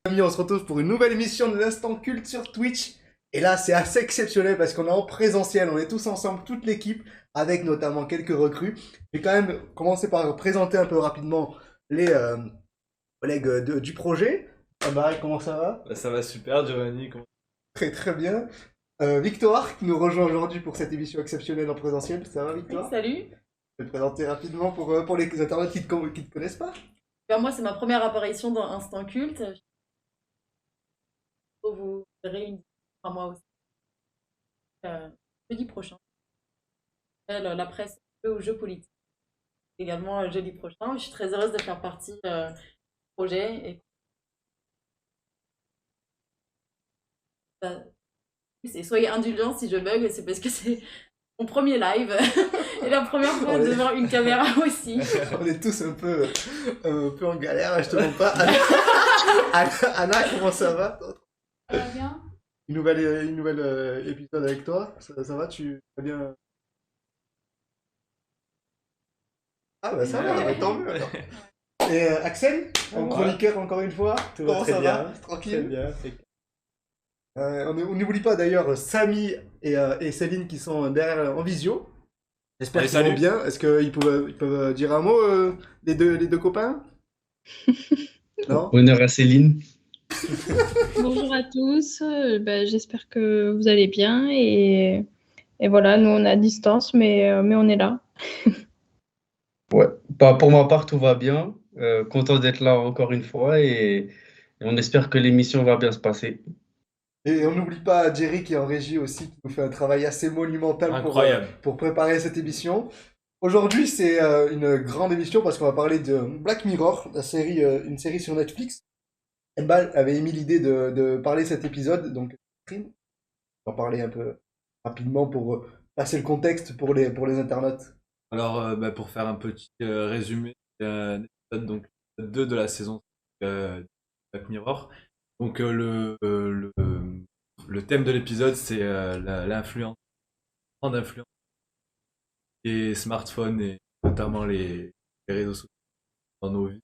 Amis, on se retrouve pour une nouvelle émission de l'Instant Culte sur Twitch. Et là, c'est assez exceptionnel parce qu'on est en présentiel, on est tous ensemble, toute l'équipe, avec notamment quelques recrues. Je vais quand même commencer par présenter un peu rapidement les collègues du projet. Ah bah, comment ça va? Bah, ça va super, Giovanni. Très très bien. Victoire, qui nous rejoint aujourd'hui pour cette émission exceptionnelle en présentiel. Ça va, Oui, Victoire? salut. Je vais te présenter rapidement pour les internautes qui te connaissent pas. Ben, moi, c'est ma première apparition dans Instant Culte. Je vais vous réunir, enfin, moi aussi, euh, jeudi prochain. La presse aux jeux politiques. Également jeudi prochain. Je suis très heureuse de faire partie du projet. Euh, soyez indulgents si je bug, c'est parce que c'est mon premier live et la première fois devant une caméra aussi. On est tous un peu en galère, je te mens pas. Anna, comment ça va? Ça va bien? Une nouvelle épisode avec toi. Ça va, tu vas bien? Ah bah ça va, bah, tant mieux alors. Et Axel, en chroniqueur encore une fois. Tout va Comment très ça bien. va? Très Tranquille. bien. On n'oublie pas d'ailleurs Samy et Céline qui sont derrière en visio. J'espère Allez, qu'ils vont salut. bien. Est-ce ils peuvent dire un mot, les deux copains? Non? Honneur à Céline. Bonjour à tous, j'espère que vous allez bien et voilà, nous on est à distance mais on est là. Ouais. Bah, pour ma part, tout va bien. Content d'être là encore une fois et on espère que l'émission va bien se passer. Et on n'oublie pas Jerry qui est en régie aussi, qui nous fait un travail assez monumental Incroyable. pour préparer cette émission. Aujourd'hui, c'est une grande émission parce qu'on va parler de Black Mirror, une série sur Netflix. Embal avait émis l'idée de parler de cet épisode, donc on va en parler un peu rapidement pour passer le contexte pour les internautes. Alors, pour faire un petit résumé, un épisode donc 2 de la saison de Black Mirror. Donc, le thème de l'épisode, c'est l'influence, grande influence des smartphones et notamment les réseaux sociaux dans nos vies.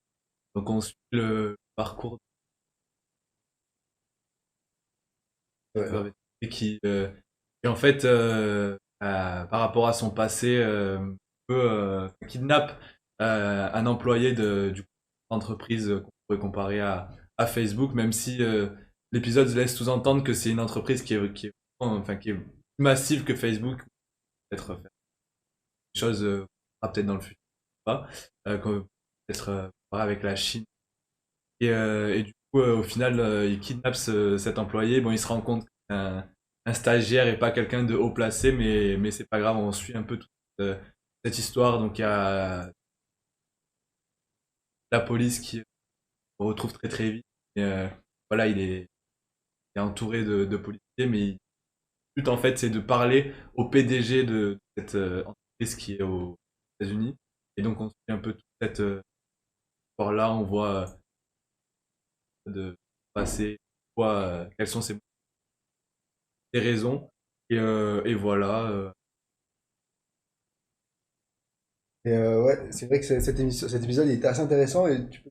Donc, on suit le parcours Ouais. et en fait, par rapport à son passé, kidnappe un employé d'une entreprise qu'on pourrait comparer à Facebook, même si l'épisode laisse sous-entendre que c'est une entreprise qui est plus massive que Facebook, peut-être faire des choses peut-être dans le futur, pas, comme peut-être avec la Chine. Et du coup, au final, il kidnappe cet employé. Bon, il se rend compte qu'un stagiaire et pas quelqu'un de haut placé, mais c'est pas grave, on suit un peu toute cette histoire. Donc il y a la police qui le retrouve très très vite. Et, voilà, il est entouré de policiers, mais le but en fait c'est de parler au PDG de cette entreprise qui est aux États-Unis. Et donc on suit un peu toute cette histoire-là, on voit de passer, quelles sont ses raisons. Et voilà. Et ouais, c'est vrai que cet épisode il était assez intéressant et tu peux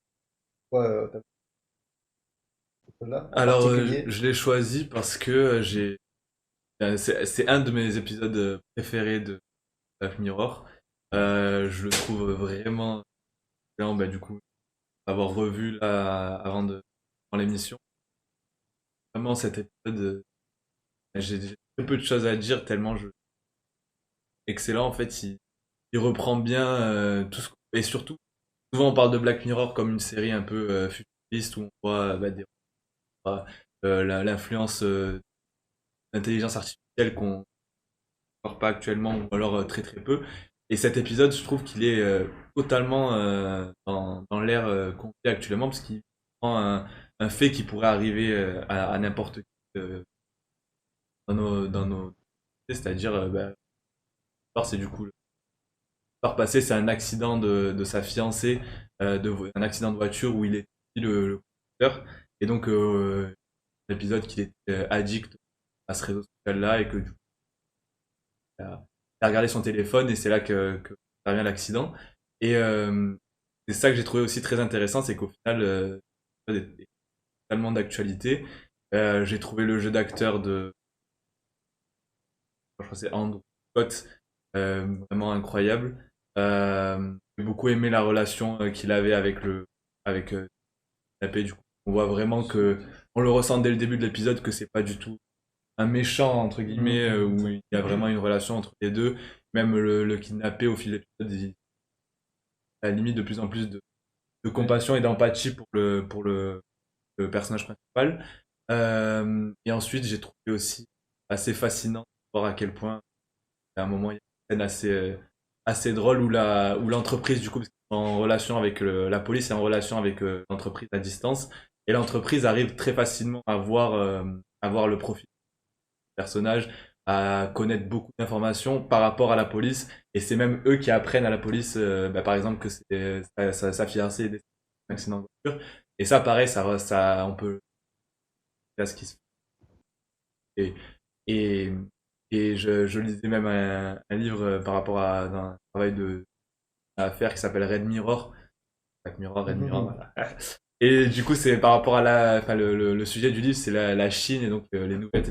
là en Alors, particulier. je l'ai choisi parce que c'est un de mes épisodes préférés de Black Mirror. Je le trouve vraiment excellent, bah, du coup, avoir revu là avant l'émission. Vraiment, cet épisode, j'ai très peu de choses à dire tellement excellent. En fait, il reprend bien tout ce et surtout, souvent on parle de Black Mirror comme une série un peu futuriste où on voit l'influence d'intelligence artificielle qu'on voit pas actuellement ou alors très très peu. Et cet épisode, je trouve qu'il est totalement dans l'ère qu'on vit actuellement parce qu'il prend un fait qui pourrait arriver à n'importe qui dans nos c'est-à-dire c'est du coup par passé, c'est un accident de sa fiancée, un accident de voiture où il est le conducteur. Et donc, l'épisode qu'il est addict à ce réseau social-là et que du coup, il a regardé son téléphone et c'est là que intervient l'accident. Et c'est ça que j'ai trouvé aussi très intéressant, c'est qu'au final, l'épisode totalement d'actualité. J'ai trouvé le jeu d'acteur je crois que c'est Andrew Scott, vraiment incroyable. J'ai beaucoup aimé la relation qu'il avait avec Kidnappé. Du coup, on voit vraiment que, on le ressent dès le début de l'épisode que c'est pas du tout un méchant entre guillemets, où il y a vraiment une relation entre les deux. Même le kidnappé au fil de l'épisode, il a à la limite de plus en plus de compassion et d'empathie le personnage principal. Et ensuite, j'ai trouvé aussi assez fascinant de voir à quel point, à un moment, il y a une scène assez drôle où l'entreprise, du coup, parce qu'ils sont en relation avec la police est en relation avec l'entreprise à distance, et l'entreprise arrive très facilement à voir le profil du personnage, à connaître beaucoup d'informations par rapport à la police, et c'est même eux qui apprennent à la police, par exemple, que c'est sa fiancée est décédée d'un accident de voiture. Et ça, pareil, on peut là ce qui se fait. Et, et je lisais même un livre par rapport à un travail à faire qui s'appelle Red Mirror. Black Mirror, Red Mirror, voilà. Et du coup, c'est par rapport à enfin, le sujet du livre, c'est la Chine et donc les nouvelles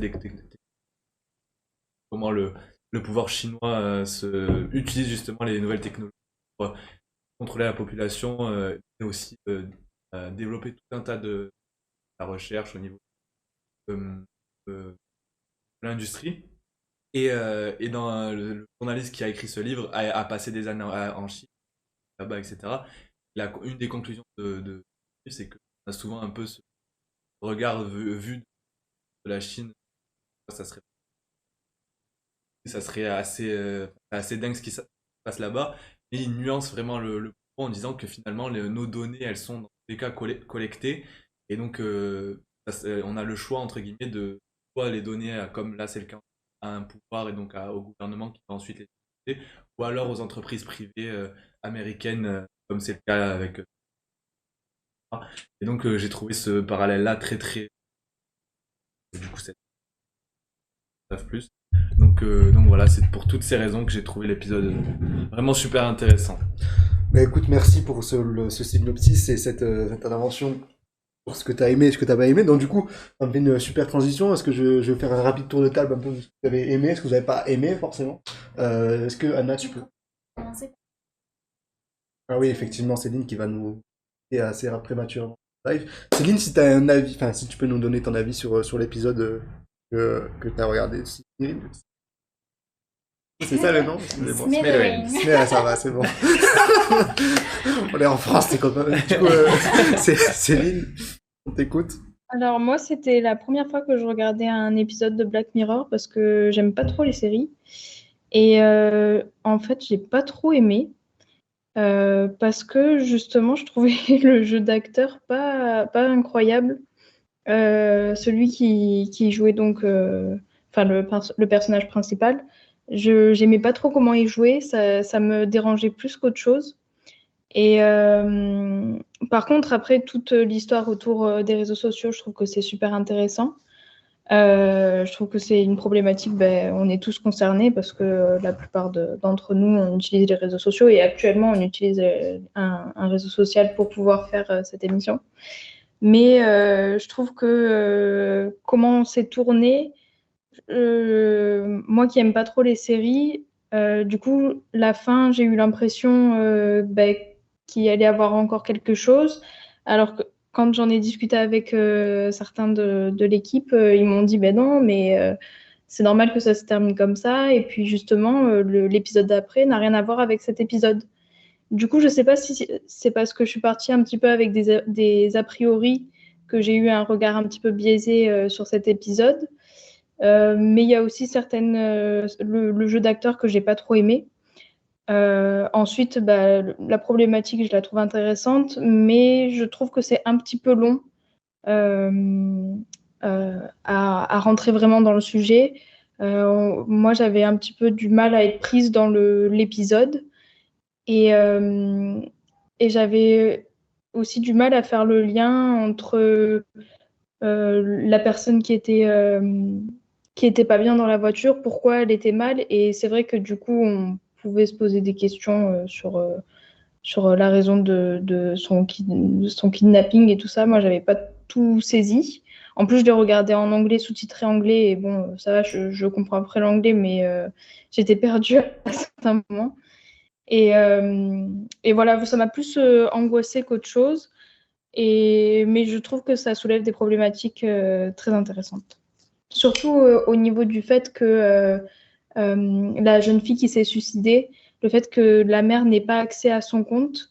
comment le pouvoir chinois utilise justement les nouvelles technologies pour contrôler la population et aussi développer tout un tas de la recherche au niveau de, de l'industrie. Et dans le journaliste qui a écrit ce livre a passé des années en Chine, là-bas, etc. Une des conclusions de c'est qu'on a souvent un peu ce regard vu de la Chine. Ça serait, ça serait assez dingue ce qui se passe là-bas. Et il nuance vraiment le propos en disant que finalement nos données, elles sont dans tous les cas collectées. Et donc, on a le choix, entre guillemets, de soit les donner, comme là c'est le cas, à un pouvoir et donc au gouvernement qui va ensuite les utiliser, ou alors aux entreprises privées américaines, comme c'est le cas avec. Et donc, j'ai trouvé ce parallèle-là très très. Du coup, c'est 9+. Donc voilà, c'est pour toutes ces raisons que j'ai trouvé l'épisode vraiment super intéressant. Bah écoute, merci pour ce synopsis et cette intervention pour ce que tu as aimé et ce que tu pas aimé. Donc du coup, ça me fait une super transition. Est-ce que je vais faire un rapide tour de table un peu de ce que vous avez aimé, ce que vous n'avez pas aimé forcément. Est-ce que Anna, tu peux... Ah oui, effectivement, Céline qui va nous... Et assez prématurément live. Céline, si tu as un avis, enfin si tu peux nous donner ton avis sur l'épisode que tu as regardé. C'est ça le nom? Excusez-moi. Ça va, c'est bon. On est en France, t'es copain. Du coup, c'est Céline, on t'écoute. Alors moi, c'était la première fois que je regardais un épisode de Black Mirror parce que j'aime pas trop les séries. Et en fait, j'ai pas trop aimé parce que justement, je trouvais le jeu d'acteur pas incroyable. Celui qui jouait donc, enfin le personnage principal, j'aimais pas trop comment il jouait, ça me dérangeait plus qu'autre chose. Et par contre, après, toute l'histoire autour des réseaux sociaux, je trouve que c'est super intéressant. Je trouve que c'est une problématique, on est tous concernés parce que la plupart d'entre nous, on utilise les réseaux sociaux et actuellement, on utilise un réseau social pour pouvoir faire cette émission. Mais je trouve que comment c'est tourné, moi qui aime pas trop les séries, du coup, la fin, j'ai eu l'impression qu'il y allait avoir encore quelque chose. Alors que quand j'en ai discuté avec certains de l'équipe, ils m'ont dit, ben non, mais c'est normal que ça se termine comme ça. Et puis justement, l'épisode d'après n'a rien à voir avec cet épisode. Du coup, je ne sais pas si c'est parce que je suis partie un petit peu avec des a priori que j'ai eu un regard un petit peu biaisé sur cet épisode. Mais il y a aussi le jeu d'acteur que j'ai pas trop aimé. Ensuite, la problématique, je la trouve intéressante, mais je trouve que c'est un petit peu long à rentrer vraiment dans le sujet. Moi, j'avais un petit peu du mal à être prise dans l'épisode. Et j'avais aussi du mal à faire le lien entre la personne qui était pas bien dans la voiture, pourquoi elle était mal. Et c'est vrai que du coup, on pouvait se poser des questions sur la raison de son kidnapping et tout ça. Moi, j'avais pas tout saisi. En plus, je l'ai regardé en anglais, sous-titré anglais, et bon, ça va, je comprends après l'anglais, mais j'étais perdue à certains moments. Et voilà, ça m'a plus angoissée qu'autre chose. Mais je trouve que ça soulève des problématiques très intéressantes. Surtout au niveau du fait que la jeune fille qui s'est suicidée, le fait que la mère n'ait pas accès à son compte,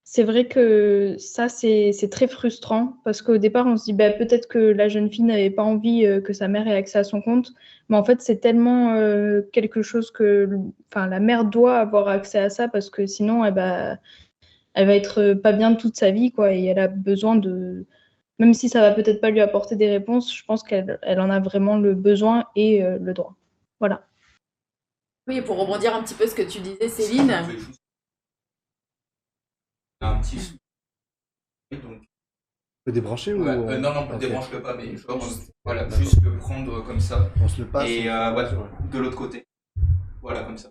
c'est vrai que ça, c'est très frustrant parce qu'au départ, on se dit bah, peut-être que la jeune fille n'avait pas envie que sa mère ait accès à son compte, mais en fait, c'est tellement quelque chose que la mère doit avoir accès à ça parce que sinon, elle va être pas bien toute sa vie, quoi, et elle a besoin de. Même si ça va peut-être pas lui apporter des réponses, je pense qu'elle en a vraiment le besoin et le droit. Voilà. Oui, pour rebondir un petit peu ce que tu disais, Céline. Un petit sou. Donc, On peut débrancher ou... ouais, non, Ok. débranche-le pas, mais genre, voilà, juste le prendre comme ça. On se le passe. Et ouais, de l'autre côté. Voilà, comme ça.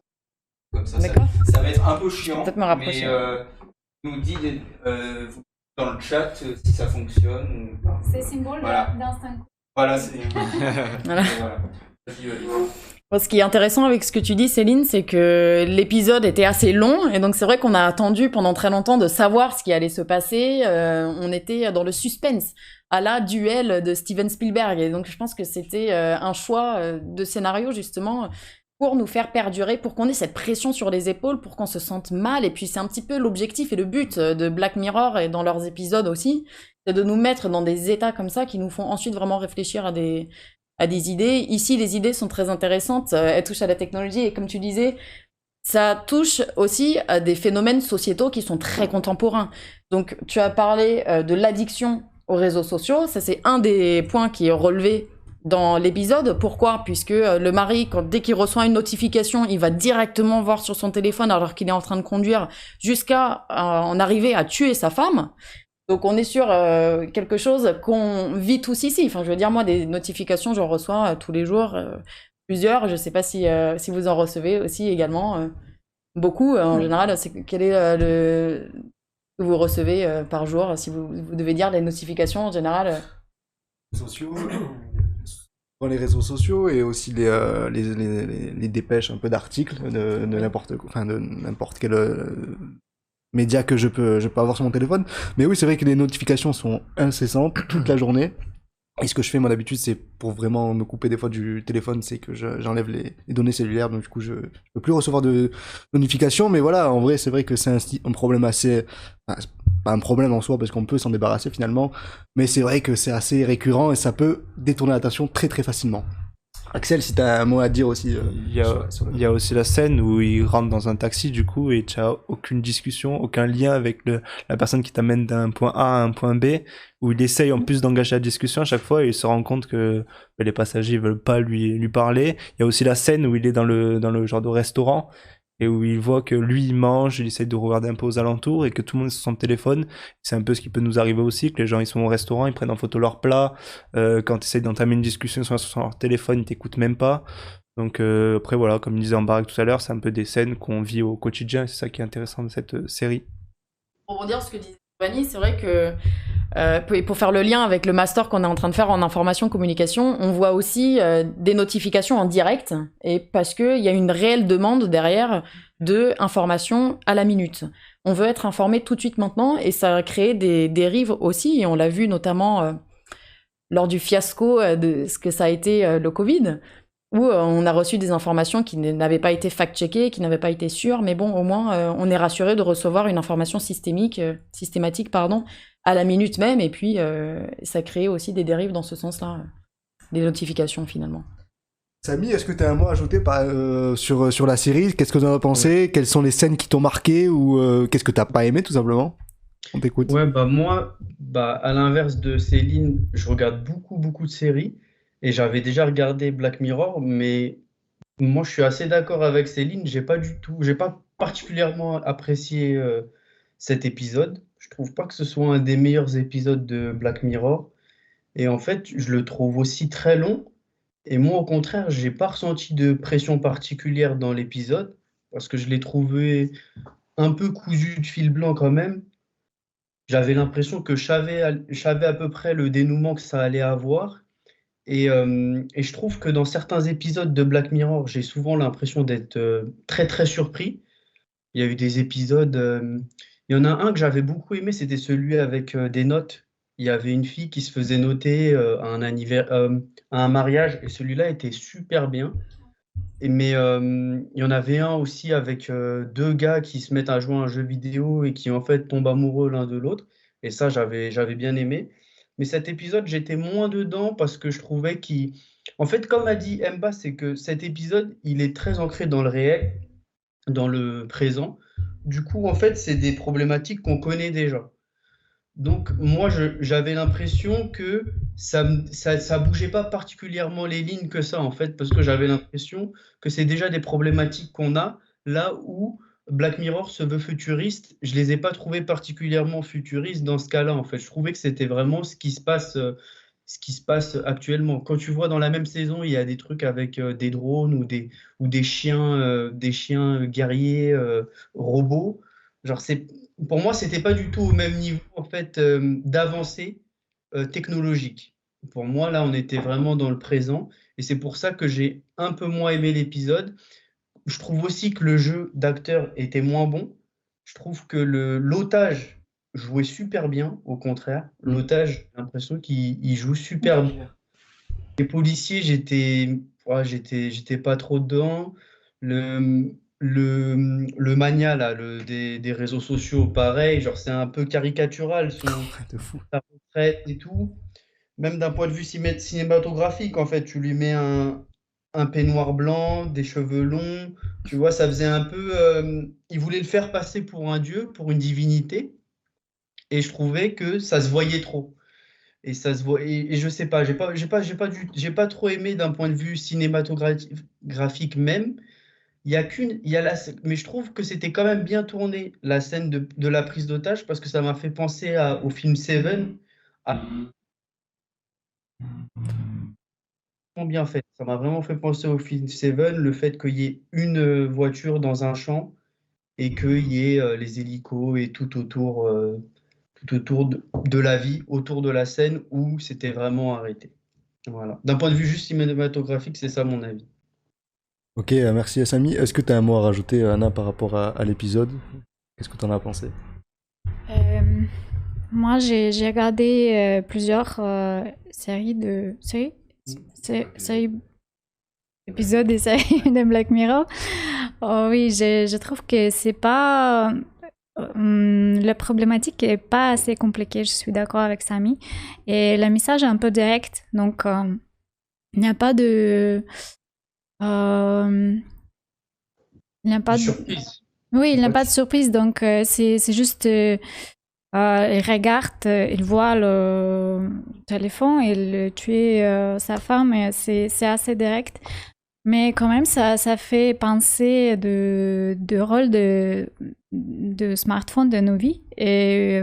Comme ça, D'accord. ça va être un peu chiant. Peut-être me rapprocher. Mais nous dit dans le chat si ça fonctionne ou pas. C'est symbole Voilà. d'instinct. Voilà, c'est. Voilà. Voilà. Vas-y. Bon, ce qui est intéressant avec ce que tu dis, Céline, c'est que l'épisode était assez long, et donc c'est vrai qu'on a attendu pendant très longtemps de savoir ce qui allait se passer. On était dans le suspense à la duel de Steven Spielberg, et donc je pense que c'était un choix de scénario justement pour nous faire perdurer, pour qu'on ait cette pression sur les épaules, pour qu'on se sente mal. Et puis c'est un petit peu l'objectif et le but de Black Mirror et dans leurs épisodes aussi, c'est de nous mettre dans des états comme ça qui nous font ensuite vraiment réfléchir à des idées. Ici, les idées sont très intéressantes, elles touchent à la technologie, et comme tu disais, ça touche aussi à des phénomènes sociétaux qui sont très contemporains. Donc, tu as parlé de l'addiction aux réseaux sociaux, ça c'est un des points qui est relevé dans l'épisode. Pourquoi ? Puisque le mari, dès qu'il reçoit une notification, il va directement voir sur son téléphone alors qu'il est en train de conduire, jusqu'à en arriver à tuer sa femme. Donc on est sur quelque chose qu'on vit tous ici. Enfin, je veux dire, moi, des notifications, j'en reçois tous les jours, plusieurs. Je sais pas si vous en recevez aussi également. Beaucoup. En général, quel est le que vous recevez par jour, si vous devez dire les notifications en général. Sociaux, dans les réseaux sociaux, et aussi les dépêches un peu d'articles de n'importe quoi, enfin de n'importe quel média que je peux avoir sur mon téléphone. Mais oui, c'est vrai que les notifications sont incessantes toute la journée. Et ce que je fais, moi, d'habitude, c'est pour vraiment me couper des fois du téléphone, c'est que j'enlève les données cellulaires, donc du coup, je peux plus recevoir de notifications. Mais voilà, en vrai, c'est vrai que c'est un problème assez... Enfin, c'est pas un problème en soi, parce qu'on peut s'en débarrasser finalement, mais c'est vrai que c'est assez récurrent et ça peut détourner l'attention très très facilement. Axel, si t'as un mot à dire aussi... Il y a aussi la scène où il rentre dans un taxi, du coup, et tu n'as aucune discussion, aucun lien avec la personne qui t'amène d'un point A à un point B, où il essaye en plus d'engager la discussion à chaque fois, et il se rend compte que les passagers veulent pas lui parler. Il y a aussi la scène où il est dans le genre de restaurant, et où il voit que lui, il mange, il essaie de regarder un peu aux alentours, et que tout le monde est sur son téléphone. C'est un peu ce qui peut nous arriver aussi, que les gens, ils sont au restaurant, ils prennent en photo leur plat, quand tu essaies d'entamer une discussion sur leur téléphone, ils t'écoutent même pas. Donc après, voilà, comme je disais en baraque tout à l'heure, c'est un peu des scènes qu'on vit au quotidien, et c'est ça qui est intéressant de cette série. Pour rebondir sur ce que disait Fanny, c'est vrai que pour faire le lien avec le master qu'on est en train de faire en information communication, on voit aussi des notifications en direct, et parce qu'il y a une réelle demande derrière de informations à la minute. On veut être informé tout de suite maintenant, et ça a créé des dérives aussi, et on l'a vu notamment lors du fiasco de ce que ça a été le Covid, où on a reçu des informations qui n'avaient pas été fact-checkées, qui n'avaient pas été sûres, mais bon, au moins, on est rassuré de recevoir une information systématique, à la minute même, et puis ça crée aussi des dérives dans ce sens-là, des notifications finalement. Samy, est-ce que tu as un mot à ajouter sur la série ? Qu'est-ce que tu en as pensé ? Quelles sont les scènes qui t'ont marqué, ou qu'est-ce que t'as pas aimé tout simplement ? On t'écoute. Ouais, moi, à l'inverse de Céline, je regarde beaucoup de séries et j'avais déjà regardé Black Mirror, mais moi je suis assez d'accord avec Céline, j'ai pas particulièrement apprécié cet épisode. Je trouve pas que ce soit un des meilleurs épisodes de Black Mirror, et en fait, je le trouve aussi très long. Et moi, au contraire, j'ai pas ressenti de pression particulière dans l'épisode parce que je l'ai trouvé un peu cousu de fil blanc quand même. j'avais l'impression que je savais à peu près le dénouement que ça allait avoir. Et je trouve que dans certains épisodes de Black Mirror, j'ai souvent l'impression d'être très très surpris. Il y a eu des épisodes, il y en a un que j'avais beaucoup aimé, c'était celui avec des notes. Il y avait une fille qui se faisait noter à un mariage, et celui-là était super bien. Mais il y en avait un aussi avec deux gars qui se mettent à jouer à un jeu vidéo et qui en fait tombent amoureux l'un de l'autre. Et ça, j'avais bien aimé. Mais cet épisode, j'étais moins dedans parce que je trouvais qu'il... En fait, comme a dit Mba, c'est que cet épisode, il est très ancré dans le réel, dans le présent. Du coup, en fait, c'est des problématiques qu'on connaît déjà. Donc, moi, j'avais l'impression que ça bougeait pas particulièrement les lignes que ça, en fait, parce que j'avais l'impression que c'est déjà des problématiques qu'on a, là où Black Mirror se veut futuriste. Je les ai pas trouvés particulièrement futuristes dans ce cas-là, en fait. Je trouvais que c'était vraiment ce qui se passe actuellement. Quand tu vois dans la même saison, il y a des trucs avec des drones ou des chiens guerriers robots. Genre, pour moi, c'était pas du tout au même niveau en fait d'avancée technologique. Pour moi, là, on était vraiment dans le présent, et c'est pour ça que j'ai un peu moins aimé l'épisode. Je trouve aussi que le jeu d'acteur était moins bon. Je trouve que l'otage jouait super bien, au contraire. L'otage, j'ai l'impression qu'il joue super bien. Les policiers, j'étais pas trop dedans. Le mania là, des réseaux sociaux, pareil, genre c'est un peu caricatural, De fou. sa retraite et tout. Même d'un point de vue cinématographique, en fait, tu lui mets un peignoir blanc, des cheveux longs, tu vois, ça faisait un peu. Il voulait le faire passer pour un dieu, pour une divinité, et je trouvais que ça se voyait trop. Et ça se voit, et je sais pas, j'ai pas trop aimé d'un point de vue cinématographique même. Il y a mais je trouve que c'était quand même bien tourné, la scène de la prise d'otage, parce que ça m'a fait penser au film Seven, à bien fait. Ça m'a vraiment fait penser au film Seven, le fait qu'il y ait une voiture dans un champ et qu'il y ait les hélicos et tout autour de la vie, autour de la scène où c'était vraiment arrêté. Voilà. D'un point de vue juste cinématographique, c'est ça mon avis. Ok, merci Samy. Est-ce que tu as un mot à rajouter, Anna, par rapport à l'épisode? Qu'est-ce que tu en as pensé? Euh, Moi, j'ai regardé plusieurs séries, épisodes des séries de Black Mirror. Oh oui, je trouve que c'est pas... la problématique est pas assez compliquée, je suis d'accord avec Samy. Et le message est un peu direct, donc il n'y a pas de... il n'y a pas de... Surprise. Oui, il n'y a pas de surprise, donc c'est juste... il regarde, il voit le téléphone, il tue sa femme, et c'est assez direct. Mais quand même, ça fait penser de rôle de smartphone de nos vies. Et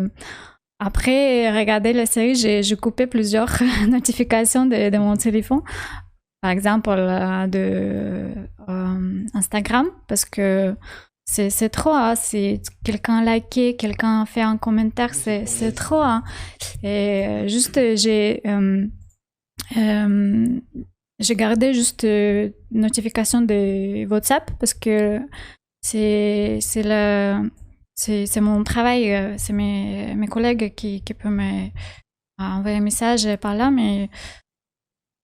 après regarder la série, j'ai coupé plusieurs notifications de mon téléphone. Par exemple, de Instagram, parce que c'est trop, hein. Si quelqu'un a liké, quelqu'un a fait un commentaire, c'est trop, hein. Et juste, j'ai gardé juste notification de WhatsApp parce que c'est mon travail, c'est mes collègues qui peuvent me envoyer un message par là, mais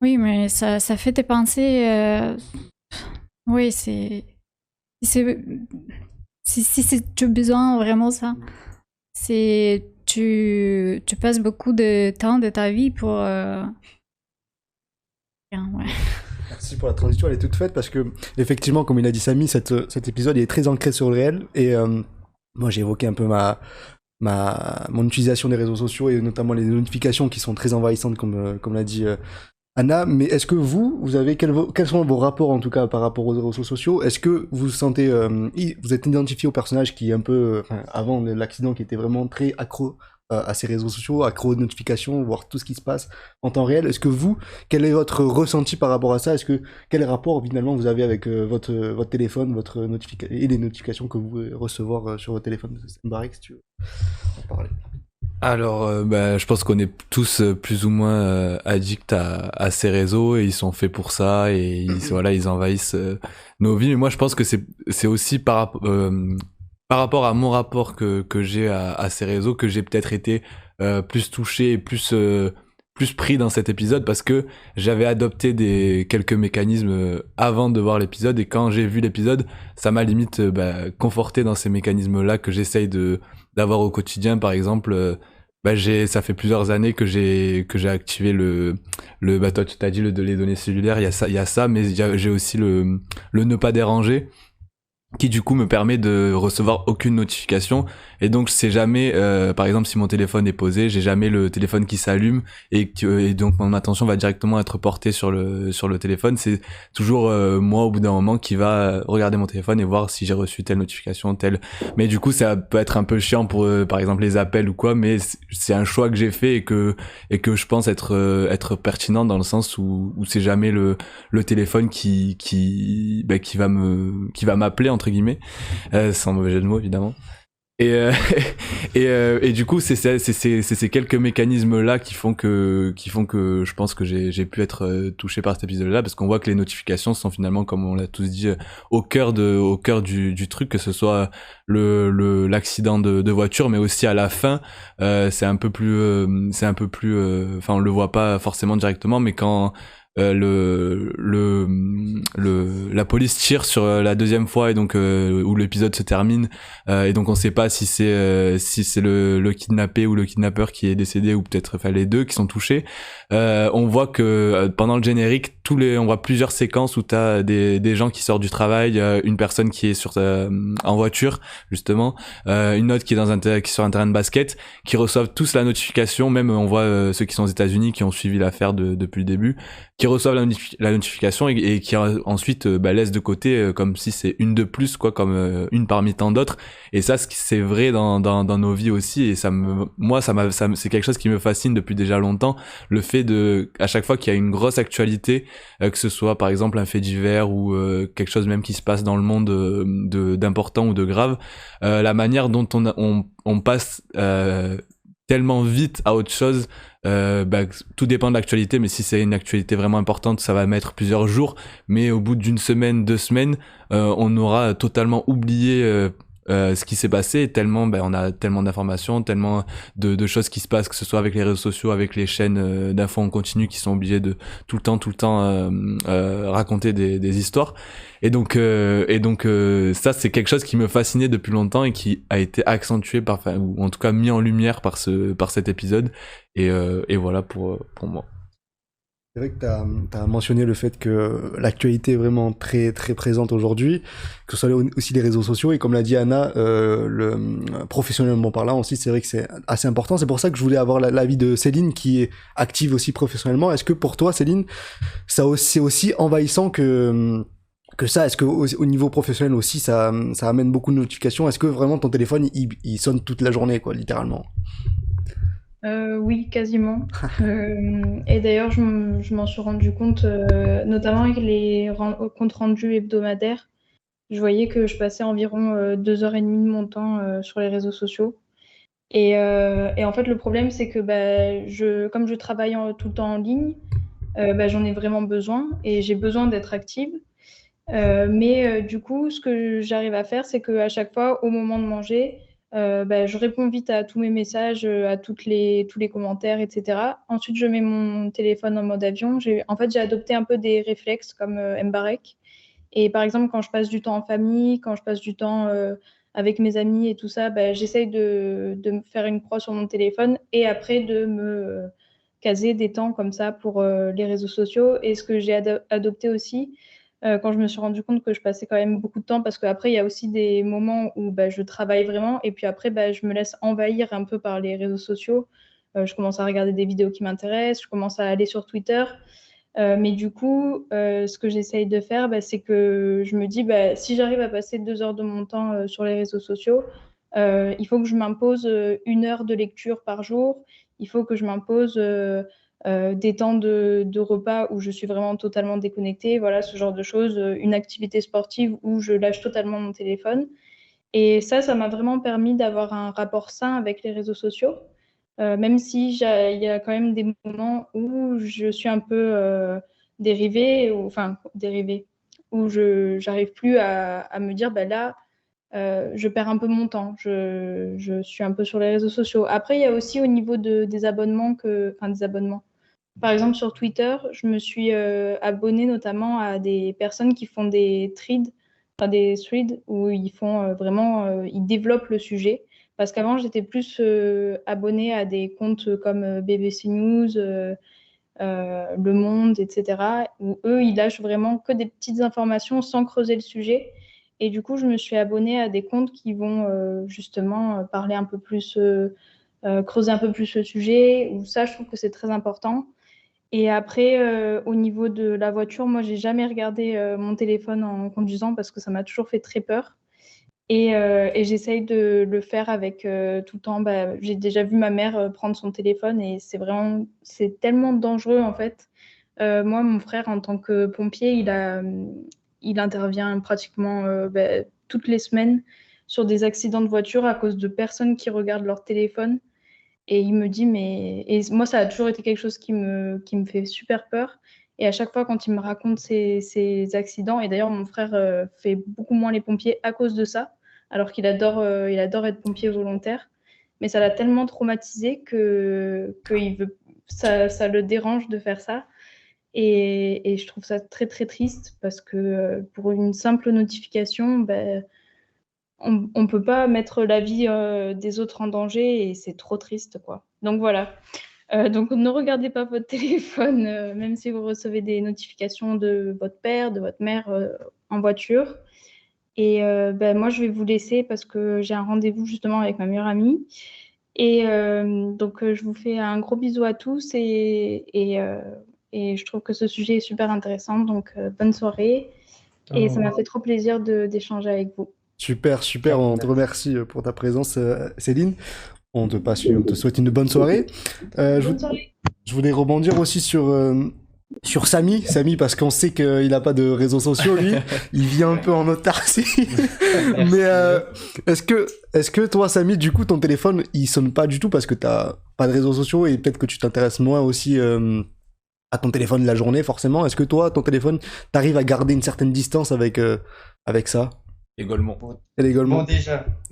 oui, mais ça fait des pensées. Oui, si tu as besoin vraiment ça, tu passes beaucoup de temps de ta vie pour ouais. Merci pour la transition, elle est toute faite parce que, effectivement, comme il a dit Samy, cet épisode est très ancré sur le réel. Et moi, j'ai évoqué un peu mon utilisation des réseaux sociaux et notamment les notifications qui sont très envahissantes, comme l'a dit Anna. Mais est-ce que vous avez quels sont vos rapports en tout cas par rapport aux réseaux sociaux? Est-ce que vous sentez, vous êtes identifié au personnage qui est un peu, avant l'accident, qui était vraiment très accro à ces réseaux sociaux, accro aux notifications, voir tout ce qui se passe en temps réel? Est-ce que quel est votre ressenti par rapport à ça? Quel rapport finalement vous avez avec votre téléphone, et les notifications que vous pouvez recevoir sur votre téléphone? Mbarek, si tu veux en parler. Alors, je pense qu'on est tous plus ou moins addicts à ces réseaux et ils sont faits pour ça et voilà, ils envahissent nos vies. Mais moi, je pense que c'est aussi par rapport à mon rapport que j'ai à ces réseaux que j'ai peut-être été plus touché et plus pris dans cet épisode parce que j'avais adopté quelques mécanismes avant de voir l'épisode et quand j'ai vu l'épisode, ça m'a limite conforté dans ces mécanismes-là que j'essaye d'avoir au quotidien. Par exemple, ça fait plusieurs années que j'ai activé toi tu t'as dit les données cellulaires, il y a ça, mais j'ai aussi le ne pas déranger qui du coup me permet de recevoir aucune notification et donc je sais jamais par exemple si mon téléphone est posé, j'ai jamais le téléphone qui s'allume et donc mon attention va directement être portée sur le téléphone. C'est toujours moi au bout d'un moment qui va regarder mon téléphone et voir si j'ai reçu telle notification, telle. Mais du coup ça peut être un peu chiant pour par exemple les appels ou quoi, mais c'est un choix que j'ai fait et que je pense être pertinent dans le sens où c'est jamais le téléphone qui va m'appeler entre guillemets, sans mauvais jeu de mots évidemment. Et et du coup c'est ces quelques mécanismes là qui font que je pense que j'ai pu être touché par cet épisode là parce qu'on voit que les notifications sont finalement, comme on l'a tous dit, au cœur du truc, que ce soit l'accident de voiture, mais aussi à la fin c'est un peu plus enfin on le voit pas forcément directement, mais quand la police tire sur la deuxième fois et donc où l'épisode se termine et donc on sait pas si c'est le kidnappé ou le kidnappeur qui est décédé ou peut-être enfin les deux qui sont touchés. On voit que pendant le générique on voit plusieurs séquences où t'as des gens qui sortent du travail, une personne qui est en voiture justement, une autre qui est sur un terrain de basket, qui reçoivent tous la notification. Même on voit ceux qui sont aux États-Unis qui ont suivi l'affaire depuis le début, qui reçoivent la notification et qui ensuite laissent de côté comme si c'est une de plus quoi, comme une parmi tant d'autres. Et ça c'est vrai dans nos vies aussi, et c'est quelque chose qui me fascine depuis déjà longtemps, le fait de à chaque fois qu'il y a une grosse actualité, que ce soit par exemple un fait divers ou quelque chose même qui se passe dans le monde d'important ou de grave, la manière dont on passe tellement vite à autre chose. Tout dépend de l'actualité, mais si c'est une actualité vraiment importante, ça va mettre plusieurs jours, mais au bout d'une semaine, 2 semaines, on aura totalement oublié ce qui s'est passé, tellement on a tellement d'informations, tellement de choses qui se passent, que ce soit avec les réseaux sociaux, avec les chaînes d'infos en continu qui sont obligées de tout le temps raconter des histoires. Et donc ça c'est quelque chose qui me fascinait depuis longtemps et qui a été accentué ou en tout cas mis en lumière par cet épisode. Et voilà pour moi. C'est vrai que tu as mentionné le fait que l'actualité est vraiment très très présente aujourd'hui, que ce soit aussi les réseaux sociaux, et comme l'a dit Anna, professionnellement parlant aussi, c'est vrai que c'est assez important. C'est pour ça que je voulais avoir l'avis de Céline, qui est active aussi professionnellement. Est-ce que pour toi, Céline, c'est aussi envahissant que ça? Est-ce que au niveau professionnel aussi, ça amène beaucoup de notifications? Est-ce que vraiment ton téléphone, il sonne toute la journée, quoi, littéralement? Oui, quasiment. Et d'ailleurs, je m'en suis rendu compte, notamment avec les comptes rendus hebdomadaires. Je voyais que je passais environ 2h30 de mon temps sur les réseaux sociaux. Et en fait, le problème, c'est que comme je travaille tout le temps en ligne, j'en ai vraiment besoin et j'ai besoin d'être active. Mais du coup, ce que j'arrive à faire, c'est qu'à chaque fois, au moment de manger, je réponds vite à tous mes messages, à tous les commentaires, etc. Ensuite, je mets mon téléphone en mode avion. En fait, j'ai adopté un peu des réflexes comme Mbarek. Et par exemple, quand je passe du temps en famille, quand je passe du temps avec mes amis et tout ça, j'essaye de me faire une croix sur mon téléphone et après de me caser des temps comme ça pour les réseaux sociaux. Et ce que j'ai adopté aussi, quand je me suis rendu compte que je passais quand même beaucoup de temps, parce qu'après, il y a aussi des moments où je travaille vraiment, et puis après, je me laisse envahir un peu par les réseaux sociaux. Je commence à regarder des vidéos qui m'intéressent, je commence à aller sur Twitter. Mais du coup, ce que j'essaye de faire, c'est que je me dis, si j'arrive à passer 2 heures de mon temps sur les réseaux sociaux, il faut que je m'impose 1 heure de lecture par jour. Il faut que je m'impose des temps de repas où je suis vraiment totalement déconnectée. Voilà, ce genre de choses. Une activité sportive où je lâche totalement mon téléphone. Et ça m'a vraiment permis d'avoir un rapport sain avec les réseaux sociaux. même si il y a quand même des moments où je suis un peu dérivée, où je j'arrive plus à me dire, bah là, je perds un peu mon temps. Je suis un peu sur les réseaux sociaux. Après, il y a aussi au niveau des abonnements enfin des abonnements. Par exemple, sur Twitter, je me suis abonnée notamment à des personnes qui font des threads où ils font ils développent le sujet. Parce qu'avant, j'étais plus abonnée à des comptes comme BBC News, Le Monde, etc., où eux, ils lâchent vraiment que des petites informations sans creuser le sujet. Et du coup, je me suis abonnée à des comptes qui vont justement parler un peu plus, creuser un peu plus le sujet, où ça, je trouve que c'est très important. Et après, au niveau de la voiture, moi, j'ai jamais regardé mon téléphone en conduisant parce que ça m'a toujours fait très peur. Et j'essaye de le faire avec tout le temps. Bah, j'ai déjà vu ma mère prendre son téléphone et c'est tellement dangereux en fait. Moi, mon frère, en tant que pompier, il intervient pratiquement toutes les semaines sur des accidents de voiture à cause de personnes qui regardent leur téléphone. Et il me dit, et moi, ça a toujours été quelque chose qui me fait super peur. Et à chaque fois, quand il me raconte ces accidents, et d'ailleurs, mon frère fait beaucoup moins les pompiers à cause de ça, alors il adore être pompier volontaire. Mais ça l'a tellement traumatisé que ça le dérange de faire ça. Et je trouve ça très, très triste parce que pour une simple notification, ben, on ne peut pas mettre la vie des autres en danger et c'est trop triste, quoi. Donc voilà. Donc ne regardez pas votre téléphone, même si vous recevez des notifications de votre père, de votre mère en voiture. Et ben, moi, je vais vous laisser parce que j'ai un rendez-vous justement avec ma meilleure amie. Et donc, je vous fais un gros bisou à tous et je trouve que ce sujet est super intéressant. Donc, bonne soirée. Et ça m'a fait trop plaisir d'échanger avec vous. Super, super, on te remercie pour ta présence, Céline. On te souhaite une bonne soirée. Bonne soirée. Je voulais rebondir aussi sur Samy, parce qu'on sait qu'il n'a pas de réseaux sociaux, lui. Il vit un peu en autarcie. Mais est-ce que toi, Samy, du coup, ton téléphone, il sonne pas du tout parce que t'as pas de réseaux sociaux et peut-être que tu t'intéresses moins aussi à ton téléphone la journée, forcément. Est-ce que toi, ton téléphone, t'arrives à garder une certaine distance avec ça? Également. Bon,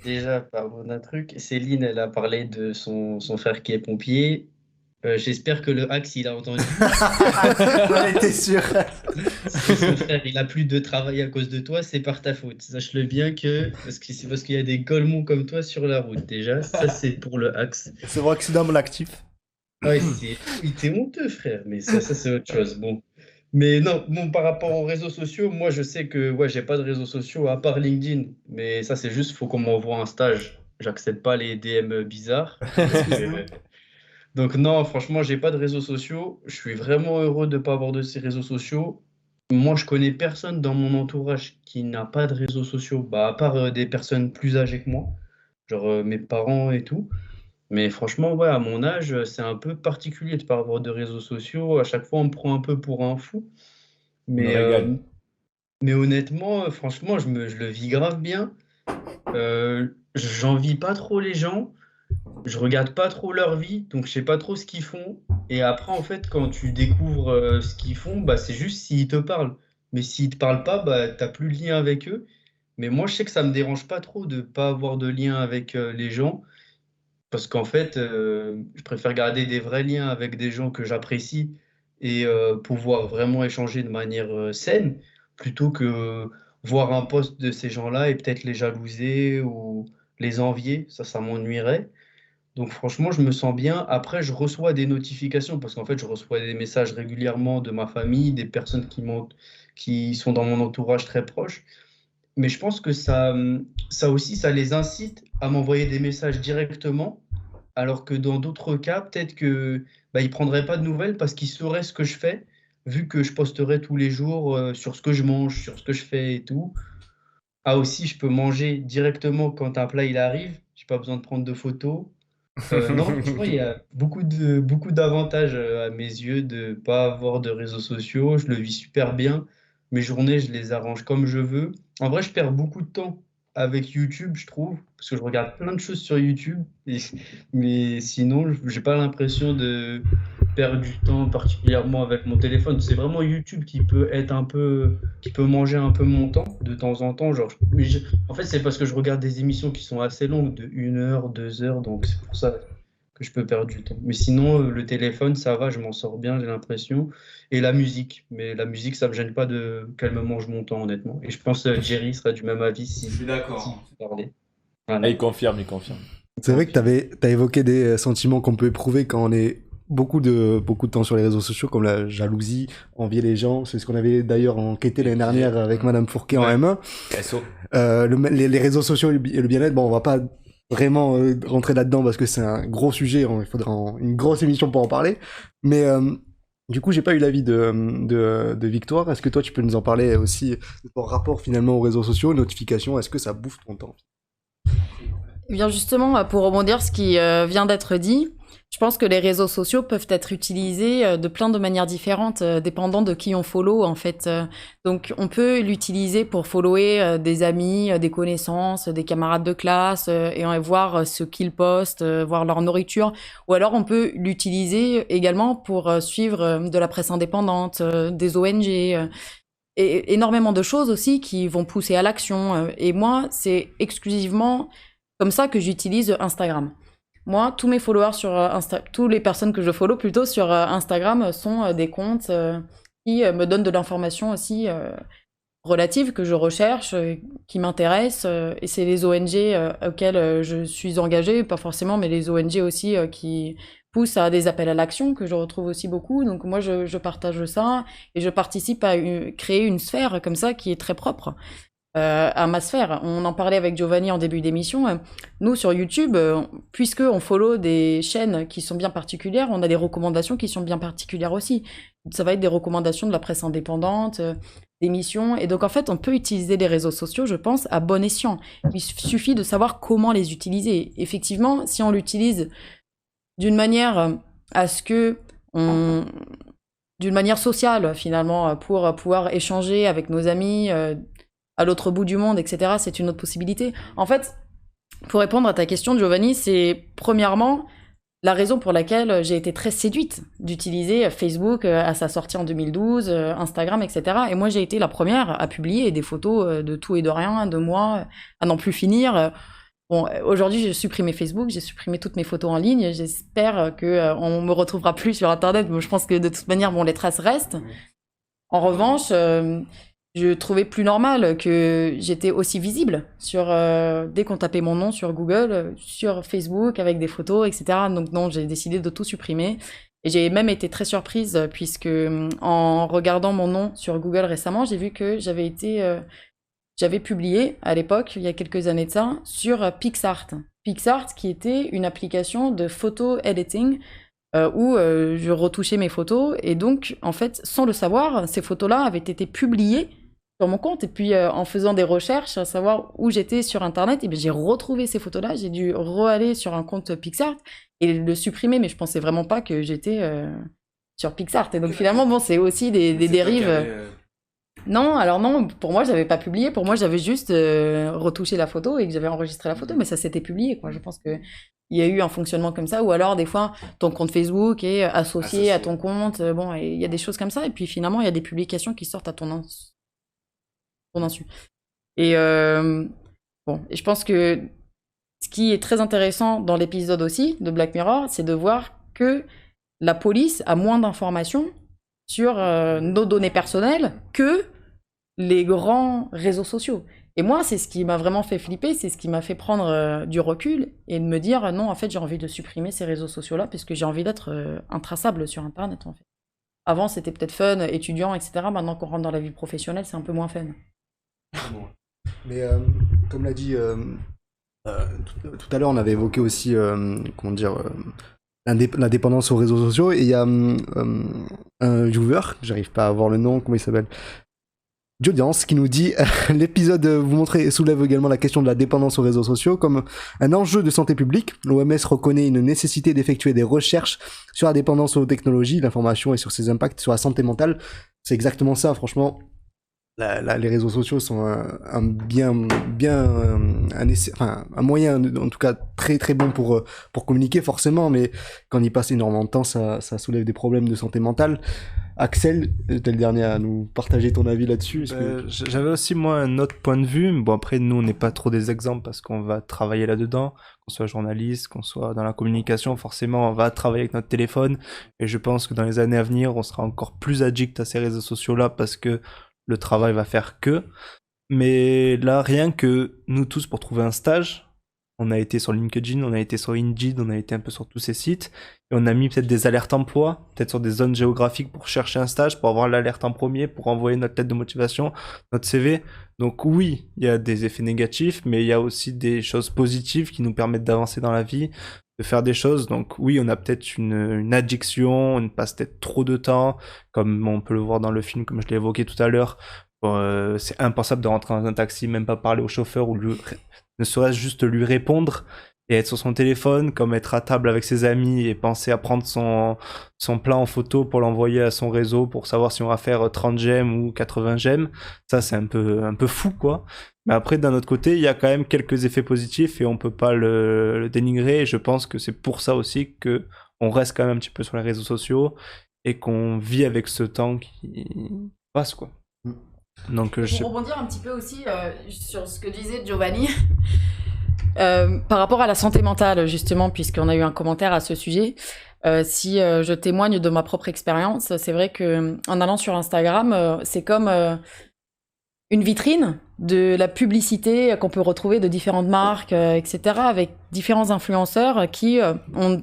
déjà, pardon d'un truc. Céline, elle a parlé de son frère qui est pompier. J'espère que le Axe, il a entendu. J'en étais sûr. Si son frère, il a plus de travail à cause de toi, c'est par ta faute. Sache-le bien parce que c'est parce qu'il y a des golemons comme toi sur la route. Déjà, ça, c'est pour le Axe. C'est vrai accident l'actif. Ouais, il était honteux, frère, mais ça c'est autre chose. Bon. Mais non, bon, par rapport aux réseaux sociaux, moi je sais que ouais, j'ai pas de réseaux sociaux à part LinkedIn. Mais ça, c'est juste, faut qu'on m'envoie un stage. J'accepte pas les DM bizarres. Donc non, franchement, j'ai pas de réseaux sociaux. Je suis vraiment heureux de pas avoir de ces réseaux sociaux. Moi, je connais personne dans mon entourage qui n'a pas de réseaux sociaux, bah, à part des personnes plus âgées que moi, genre mes parents et tout. Mais franchement, ouais, à mon âge, c'est un peu particulier de pas avoir de réseaux sociaux. À chaque fois, on me prend un peu pour un fou. Me Mais, régale. mais honnêtement, franchement, je le vis grave bien. J'envie pas trop les gens. Je regarde pas trop leur vie, donc je sais pas trop ce qu'ils font. Et après, en fait, quand tu découvres ce qu'ils font, bah, c'est juste s'ils te parlent. Mais s'ils te parlent pas, bah, t'as plus de lien avec eux. Mais moi, je sais que ça me dérange pas trop de pas avoir de lien avec les gens. Parce qu'en fait, je préfère garder des vrais liens avec des gens que j'apprécie et pouvoir vraiment échanger de manière saine, plutôt que voir un post de ces gens-là et peut-être les jalouser ou les envier. Ça m'ennuierait. Donc franchement, je me sens bien. Après, je reçois des notifications parce qu'en fait, je reçois des messages régulièrement de ma famille, des personnes qui sont dans mon entourage très proche. Mais je pense que ça aussi, ça les incite à m'envoyer des messages directement, alors que dans d'autres cas, peut-être que bah, ils prendraient pas de nouvelles parce qu'ils sauraient ce que je fais, vu que je posterai tous les jours sur ce que je mange, sur ce que je fais et tout. Ah aussi, je peux manger directement quand un plat il arrive. J'ai pas besoin de prendre de photos. Non, franchement, il y a beaucoup d'avantages à mes yeux de pas avoir de réseaux sociaux. Je le vis super bien. Mes journées, je les arrange comme je veux. En vrai, je perds beaucoup de temps avec YouTube, je trouve, parce que je regarde plein de choses sur YouTube, mais sinon, j'ai pas l'impression de perdre du temps particulièrement avec mon téléphone. C'est vraiment YouTube qui peut être qui peut manger un peu mon temps de temps en temps. Genre, en fait, c'est parce que je regarde des émissions qui sont assez longues, de 1 heure, 2 heures, donc c'est pour ça que je peux perdre du temps. Mais sinon, le téléphone, ça va, je m'en sors bien, j'ai l'impression. Et la musique. Mais la musique, ça me gêne pas qu'elle me mange mon temps, honnêtement. Et je pense que Jerry serait du même avis Je suis d'accord. s'il parlait. Ah, Voilà. il confirme. C'est vrai que t'as évoqué des sentiments qu'on peut éprouver quand on est beaucoup de temps sur les réseaux sociaux, comme la jalousie, envier les gens. C'est ce qu'on avait d'ailleurs enquêté l'année dernière avec Madame Fourquet en M1. SO. Les réseaux sociaux et le bien-être, bon, on va pas vraiment rentrer là-dedans parce que c'est un gros sujet, il faudra une grosse émission pour en parler. Mais du coup, j'ai pas eu l'avis de Victoire. Est-ce que toi, tu peux nous en parler aussi de ton rapport finalement aux réseaux sociaux, notifications, est-ce que ça bouffe ton temps? Eh bien justement, pour rebondir ce qui vient d'être dit, je pense que les réseaux sociaux peuvent être utilisés de plein de manières différentes, dépendant de qui on follow en fait. Donc on peut l'utiliser pour follower des amis, des connaissances, des camarades de classe, et voir ce qu'ils postent, voir leur nourriture. Ou alors on peut l'utiliser également pour suivre de la presse indépendante, des ONG. Et énormément de choses aussi qui vont pousser à l'action. Et moi, c'est exclusivement comme ça que j'utilise Instagram. Moi, tous mes followers sur toutes les personnes que je follow plutôt sur Instagram sont des comptes qui me donnent de l'information aussi relative que je recherche, qui m'intéresse. Et c'est les ONG auxquelles je suis engagée, pas forcément, mais les ONG aussi qui poussent à des appels à l'action que je retrouve aussi beaucoup. Donc moi, je partage ça et je participe à créer une sphère comme ça qui est très propre. À ma sphère. On en parlait avec Giovanni en début d'émission. Nous, sur YouTube, puisque on follow des chaînes qui sont bien particulières, on a des recommandations qui sont bien particulières aussi. Ça va être des recommandations de la presse indépendante, d'émissions. Et donc, en fait, on peut utiliser les réseaux sociaux, je pense, à bon escient. Il suffit de savoir comment les utiliser. Effectivement, si on l'utilise d'une manière à ce que d'une manière sociale, finalement, pour pouvoir échanger avec nos amis, à l'autre bout du monde, etc., c'est une autre possibilité. En fait, pour répondre à ta question, Giovanni, c'est premièrement la raison pour laquelle j'ai été très séduite d'utiliser Facebook à sa sortie en 2012, Instagram, etc. Et moi, j'ai été la première à publier des photos de tout et de rien, de moi, à n'en plus finir. Bon, aujourd'hui, j'ai supprimé Facebook, j'ai supprimé toutes mes photos en ligne. J'espère qu'on me retrouvera plus sur Internet. Bon, je pense que de toute manière, bon, les traces restent. En revanche, je trouvais plus normal que j'étais aussi visible dès qu'on tapait mon nom sur Google, sur Facebook, avec des photos, etc. Donc non, j'ai décidé de tout supprimer. Et j'ai même été très surprise puisque en regardant mon nom sur Google récemment, j'ai vu que j'avais publié à l'époque, il y a quelques années de ça, sur PixArt. PixArt qui était une application de photo editing où je retouchais mes photos. Et donc, en fait, sans le savoir, ces photos-là avaient été publiées sur mon compte. Et puis, en faisant des recherches, à savoir où j'étais sur Internet, et bien, j'ai retrouvé ces photos-là. J'ai dû re-aller sur un compte PixArt et le supprimer. Mais je pensais vraiment pas que j'étais sur PixArt. Et donc, finalement, bon, c'est aussi des dérives. Non, alors non, pour moi, j'avais pas publié. Pour moi, j'avais juste retouché la photo et que j'avais enregistré la photo. Mais ça s'était publié, quoi. Je pense que il y a eu un fonctionnement comme ça, ou alors des fois ton compte Facebook est associé à ton compte, bon, il y a des choses comme ça, et puis finalement il y a des publications qui sortent à ton insu. Et bon, et je pense que ce qui est très intéressant dans l'épisode aussi de Black Mirror, c'est de voir que la police a moins d'informations sur nos données personnelles que les grands réseaux sociaux. Et moi, c'est ce qui m'a vraiment fait flipper, c'est ce qui m'a fait prendre du recul et de me dire non, en fait, j'ai envie de supprimer ces réseaux sociaux-là parce que j'ai envie d'être intraçable sur Internet, en fait. Avant, c'était peut-être fun, étudiant, etc. Maintenant qu'on rentre dans la vie professionnelle, c'est un peu moins fun. Mais comme l'a dit tout à l'heure, on avait évoqué aussi l'indépendance aux réseaux sociaux, et il y a un viewer, j'arrive pas à voir le nom, comment il s'appelle, d'audience, qui nous dit l'épisode soulève également la question de la dépendance aux réseaux sociaux comme un enjeu de santé publique. L'OMS reconnaît une nécessité d'effectuer des recherches sur la dépendance aux technologies, l'information et sur ses impacts sur la santé mentale. C'est exactement ça, franchement. les réseaux sociaux sont un moyen, en tout cas très très bon pour communiquer forcément, mais quand on y passe énormément de temps, ça soulève des problèmes de santé mentale. Axel, t'es le dernier à nous partager ton avis là-dessus. J'avais aussi moi un autre point de vue. Bon après nous on n'est pas trop des exemples parce qu'on va travailler là-dedans, qu'on soit journaliste, qu'on soit dans la communication, forcément on va travailler avec notre téléphone et je pense que dans les années à venir on sera encore plus addict à ces réseaux sociaux-là parce que le travail va faire que. Mais là rien que nous tous pour trouver un stage, on a été sur LinkedIn, on a été sur Indeed, on a été un peu sur tous ces sites. Et on a mis peut-être des alertes emploi, peut-être sur des zones géographiques pour chercher un stage, pour avoir l'alerte en premier, pour envoyer notre lettre de motivation, notre CV. Donc oui, il y a des effets négatifs, mais il y a aussi des choses positives qui nous permettent d'avancer dans la vie, de faire des choses. Donc oui, on a peut-être une addiction, on passe peut-être trop de temps, comme on peut le voir dans le film, comme je l'ai évoqué tout à l'heure. Bon, c'est impensable de rentrer dans un taxi, même pas parler au chauffeur ou ne serait-ce juste lui répondre et être sur son téléphone, comme être à table avec ses amis et penser à prendre son plat en photo pour l'envoyer à son réseau pour savoir si on va faire 30 j'aime ou 80 j'aime. Ça, c'est un peu fou, quoi. Mais après, d'un autre côté, il y a quand même quelques effets positifs et on peut pas le dénigrer. Et je pense que c'est pour ça aussi que on reste quand même un petit peu sur les réseaux sociaux et qu'on vit avec ce temps qui passe, quoi. Donc, Pour rebondir un petit peu aussi sur ce que disait Giovanni, par rapport à la santé mentale, justement, puisqu'on a eu un commentaire à ce sujet, si je témoigne de ma propre expérience, c'est vrai que en allant sur Instagram, c'est comme une vitrine de la publicité qu'on peut retrouver de différentes marques, etc., avec différents influenceurs qui ont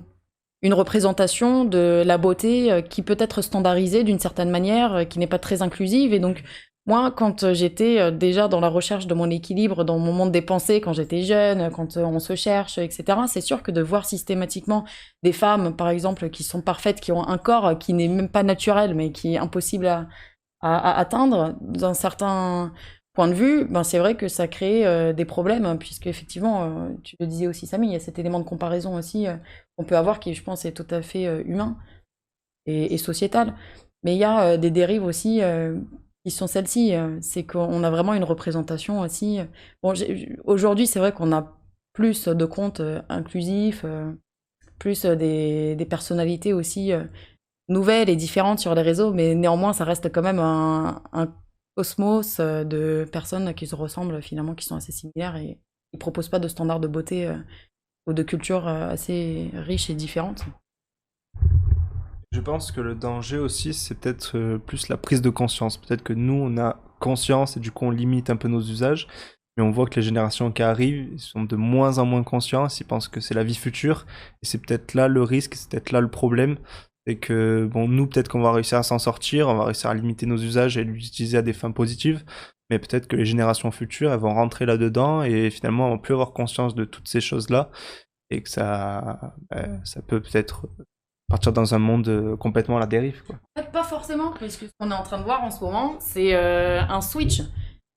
une représentation de la beauté qui peut être standardisée d'une certaine manière, qui n'est pas très inclusive. Et donc, moi, quand j'étais déjà dans la recherche de mon équilibre, dans mon monde des pensées, quand j'étais jeune, quand on se cherche, etc., c'est sûr que de voir systématiquement des femmes, par exemple, qui sont parfaites, qui ont un corps qui n'est même pas naturel, mais qui est impossible à atteindre, d'un certain point de vue, ben c'est vrai que ça crée des problèmes, puisque effectivement, tu le disais aussi, Samy, il y a cet élément de comparaison aussi qu'on peut avoir qui, je pense, est tout à fait humain et sociétal. Mais il y a des dérives aussi qui sont celles-ci. C'est qu'on a vraiment une représentation aussi. Bon, aujourd'hui, c'est vrai qu'on a plus de comptes inclusifs, plus des personnalités aussi nouvelles et différentes sur les réseaux, mais néanmoins, ça reste quand même un cosmos de personnes qui se ressemblent finalement, qui sont assez similaires et qui ne proposent pas de standards de beauté ou de culture assez riches et différentes. Je pense que le danger aussi, c'est peut-être plus la prise de conscience. Peut-être que nous, on a conscience et du coup, on limite un peu nos usages. Mais on voit que les générations qui arrivent, ils sont de moins en moins conscients. Ils pensent que c'est la vie future. Et c'est peut-être là le risque, c'est peut-être là le problème. C'est que, bon, nous, peut-être qu'on va réussir à s'en sortir, on va réussir à limiter nos usages et l'utiliser à des fins positives. Mais peut-être que les générations futures, elles vont rentrer là-dedans et finalement, elles vont plus avoir conscience de toutes ces choses-là. Et que ça peut peut-être partir dans un monde complètement à la dérive, quoi. En fait, pas forcément, puisque ce qu'on est en train de voir en ce moment, c'est un switch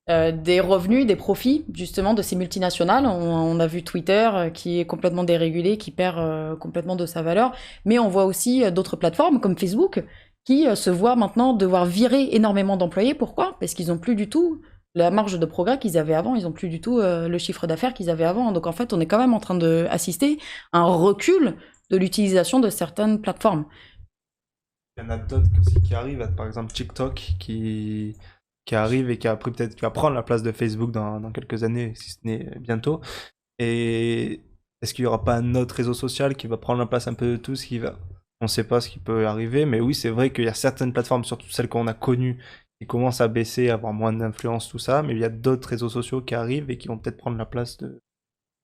des revenus, des profits, justement, de ces multinationales. On a vu Twitter qui est complètement dérégulé, qui perd complètement de sa valeur, mais on voit aussi d'autres plateformes comme Facebook qui se voient maintenant devoir virer énormément d'employés. Pourquoi ? Parce qu'ils n'ont plus du tout la marge de progrès qu'ils avaient avant, ils n'ont plus du tout le chiffre d'affaires qu'ils avaient avant. Donc en fait, on est quand même en train d'assister à un recul de l'utilisation de certaines plateformes. Il y en a d'autres aussi qui arrivent, par exemple TikTok qui arrive et qui a pris peut-être qui va prendre la place de Facebook dans quelques années, si ce n'est bientôt. Et est-ce qu'il n'y aura pas un autre réseau social qui va prendre la place un peu de tout ce qui va... On ne sait pas ce qui peut arriver, mais oui, c'est vrai qu'il y a certaines plateformes, surtout celles qu'on a connues, qui commencent à baisser, à avoir moins d'influence, tout ça, mais il y a d'autres réseaux sociaux qui arrivent et qui vont peut-être prendre la place de